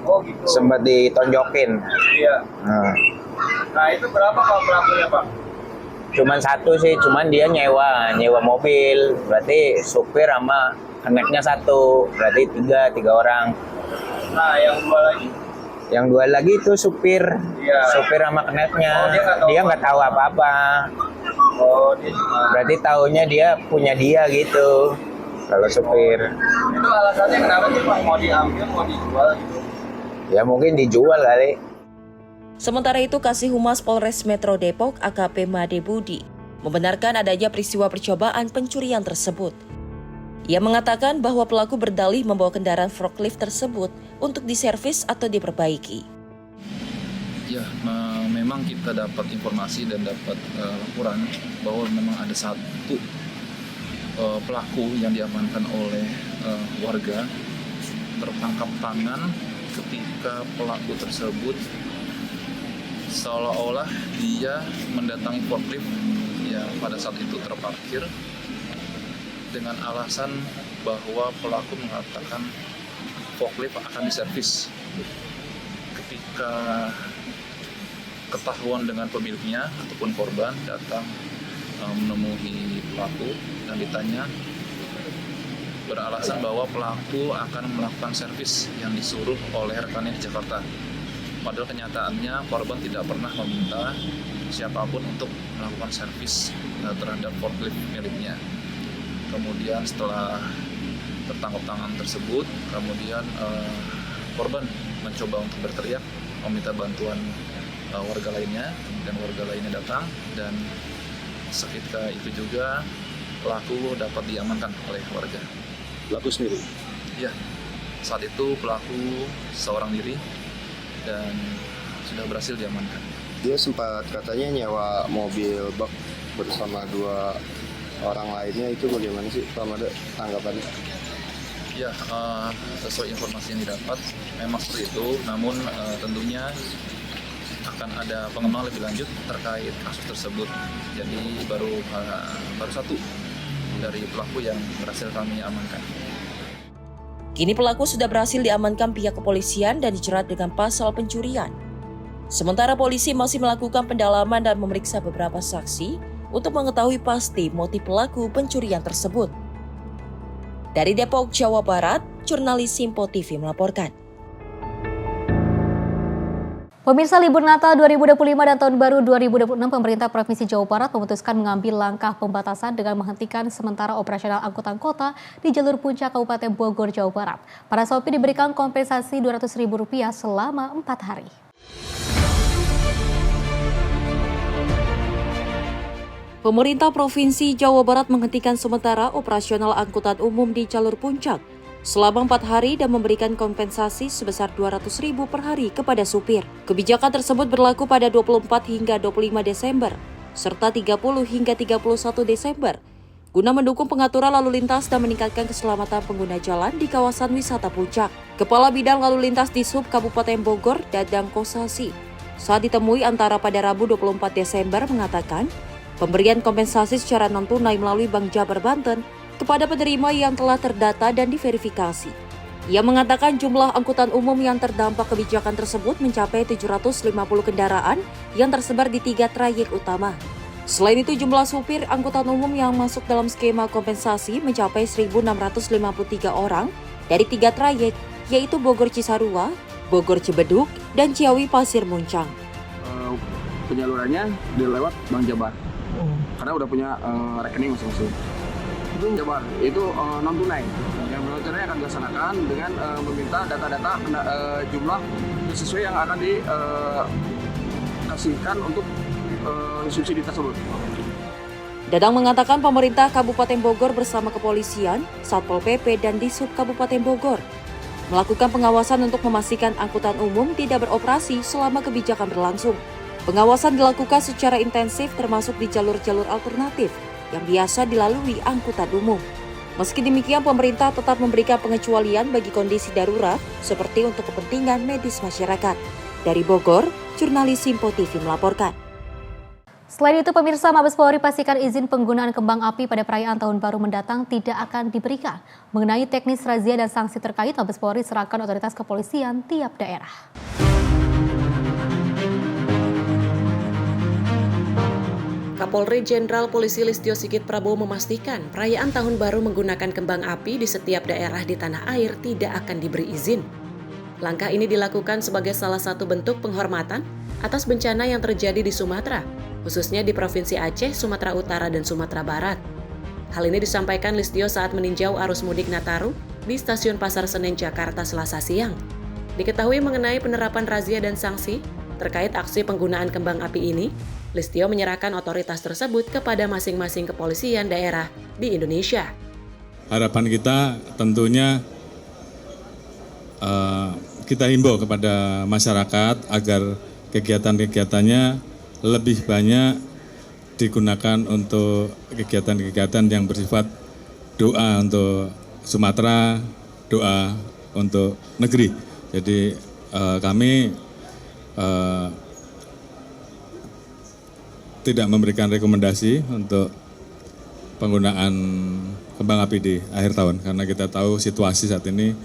Oh, gitu. Sempat ditonjokin. Iya. Nah, itu berapa Pak pelakunya, Pak? Cuman satu sih, cuman dia nyewa mobil, berarti supir sama keneknya satu, berarti tiga orang. Nah, yang dua lagi? Yang dua lagi itu supir, supir sama keneknya. Dia nggak tahu apa-apa. Oh, dia cuma. Berarti taunya dia punya dia gitu, kalau supir. Itu alasannya kenapa sih Pak? Mau diambil, mau dijual gitu? Ya mungkin dijual kali. Sementara itu, Kasih Humas Polres Metro Depok AKP Made Budi membenarkan adanya peristiwa percobaan pencurian tersebut. Ia mengatakan bahwa pelaku berdalih membawa kendaraan forklift tersebut untuk diservis atau diperbaiki. Ya, memang kita dapat informasi dan dapat laporan bahwa memang ada satu pelaku yang diamankan oleh warga tertangkap tangan ketika pelaku tersebut seolah-olah dia mendatangi forklift yang pada saat itu terparkir dengan alasan bahwa pelaku mengatakan forklift akan diservis. Ketika ketahuan dengan pemiliknya ataupun korban datang menemui pelaku dan ditanya, beralasan bahwa pelaku akan melakukan servis yang disuruh oleh rekannya di Jakarta. Padahal kenyataannya korban tidak pernah meminta siapapun untuk melakukan servis terhadap forklift miliknya. Kemudian setelah tertangkap tangan tersebut, kemudian korban mencoba untuk berteriak, meminta bantuan warga lainnya, dan warga lainnya datang, dan seketika itu juga pelaku dapat diamankan oleh warga. Pelaku sendiri? Ya, saat itu pelaku seorang diri dan sudah berhasil diamankan. Dia sempat katanya nyewa mobil bak bersama dua orang lainnya, itu bagaimana sih Pak Made tanggapannya? Ya, sesuai informasi yang didapat memang seperti itu, namun tentunya akan ada pengembangan lebih lanjut terkait kasus tersebut. Jadi baru satu dari pelaku yang berhasil kami amankan. Kini pelaku sudah berhasil diamankan pihak kepolisian dan dijerat dengan pasal pencurian. Sementara polisi masih melakukan pendalaman dan memeriksa beberapa saksi untuk mengetahui pasti motif pelaku pencurian tersebut. Dari Depok, Jawa Barat, jurnalis Simpo TV melaporkan. Pemirsa, libur Natal 2025 dan Tahun Baru 2026, pemerintah Provinsi Jawa Barat memutuskan mengambil langkah pembatasan dengan menghentikan sementara operasional angkutan kota di jalur puncak Kabupaten Bogor, Jawa Barat. Para sopir diberikan kompensasi Rp200.000 selama 4 hari. Pemerintah Provinsi Jawa Barat menghentikan sementara operasional angkutan umum di jalur puncak selama 4 hari dan memberikan kompensasi sebesar Rp200.000 per hari kepada supir. Kebijakan tersebut berlaku pada 24 hingga 25 Desember serta 30 hingga 31 Desember, guna mendukung pengaturan lalu lintas dan meningkatkan keselamatan pengguna jalan di kawasan wisata Puncak. Kepala Bidang Lalu Lintas Dishub Kabupaten Bogor, Dadang Kosasi, saat ditemui antara pada Rabu 24 Desember mengatakan, pemberian kompensasi secara non-tunai melalui Bank Jabar Banten kepada penerima yang telah terdata dan diverifikasi. Ia mengatakan jumlah angkutan umum yang terdampak kebijakan tersebut mencapai 750 kendaraan yang tersebar di 3 trayek utama. Selain itu, jumlah supir angkutan umum yang masuk dalam skema kompensasi mencapai 1.653 orang dari 3 trayek, yaitu Bogor Cisarua, Bogor Cibeduk, dan Ciawi Pasir Muncang. Penyalurannya dilewat Bank Jabar, karena udah punya rekening masing-masing. Itu Jabar, itu non-tunai. Yang rencananya akan dilaksanakan dengan meminta data-data jumlah sesuai yang akan dikasihkan untuk subsidi tersebut. Dadang mengatakan pemerintah Kabupaten Bogor bersama kepolisian, Satpol PP, dan Dishub Kabupaten Bogor melakukan pengawasan untuk memastikan angkutan umum tidak beroperasi selama kebijakan berlangsung. Pengawasan dilakukan secara intensif termasuk di jalur-jalur alternatif yang biasa dilalui angkutan umum. Meski demikian, pemerintah tetap memberikan pengecualian bagi kondisi darurat seperti untuk kepentingan medis masyarakat. Dari Bogor, jurnalis Simpo TV melaporkan. Selain itu, pemirsa, Mabes Polri pastikan izin penggunaan kembang api pada perayaan Tahun Baru mendatang tidak akan diberikan. Mengenai teknis razia dan sanksi terkait, Mabes Polri serahkan otoritas kepolisian tiap daerah. Kapolri Jenderal Polisi Listio Sigit Prabowo memastikan perayaan Tahun Baru menggunakan kembang api di setiap daerah di tanah air tidak akan diberi izin. Langkah ini dilakukan sebagai salah satu bentuk penghormatan atas bencana yang terjadi di Sumatera, khususnya di Provinsi Aceh, Sumatera Utara, dan Sumatera Barat. Hal ini disampaikan Listio saat meninjau arus mudik Nataru di Stasiun Pasar Senen, Jakarta, Selasa siang. Diketahui mengenai penerapan razia dan sanksi terkait aksi penggunaan kembang api ini, Listio menyerahkan otoritas tersebut kepada masing-masing kepolisian daerah di Indonesia. Harapan kita tentunya kita himbau kepada masyarakat agar kegiatan-kegiatannya lebih banyak digunakan untuk kegiatan-kegiatan yang bersifat doa untuk Sumatera, doa untuk negeri. Jadi kami tidak memberikan rekomendasi untuk penggunaan kembang api di akhir tahun karena kita tahu situasi saat ini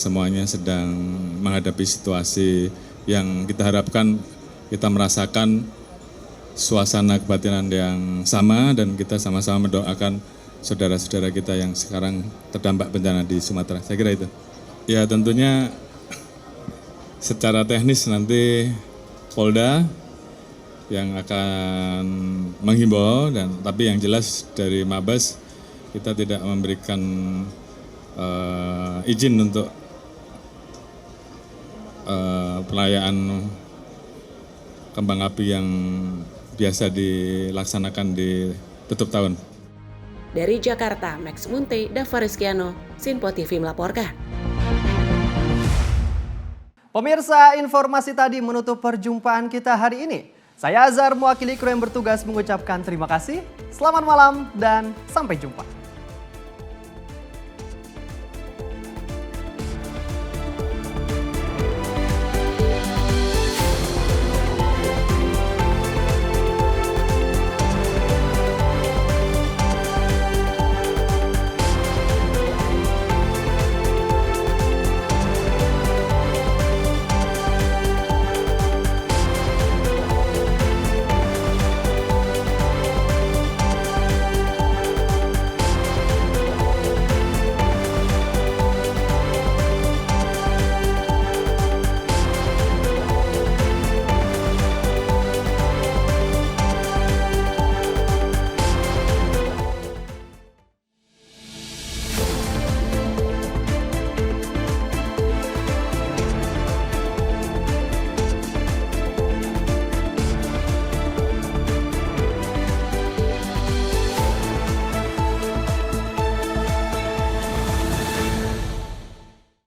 semuanya sedang menghadapi situasi yang kita harapkan kita merasakan suasana kebatinan yang sama dan kita sama-sama mendoakan saudara-saudara kita yang sekarang terdampak bencana di Sumatera. Saya kira itu. Ya tentunya secara teknis nanti Polda yang akan menghimbau tapi yang jelas dari Mabes kita tidak memberikan izin untuk perayaan kembang api yang biasa dilaksanakan di tutup tahun. Dari Jakarta, Max Munte, Dava Rizkiano, Simpo TV melaporkan. Pemirsa, informasi tadi menutup perjumpaan kita hari ini. Saya Azhar, mewakili kru yang bertugas mengucapkan terima kasih. Selamat malam dan sampai jumpa.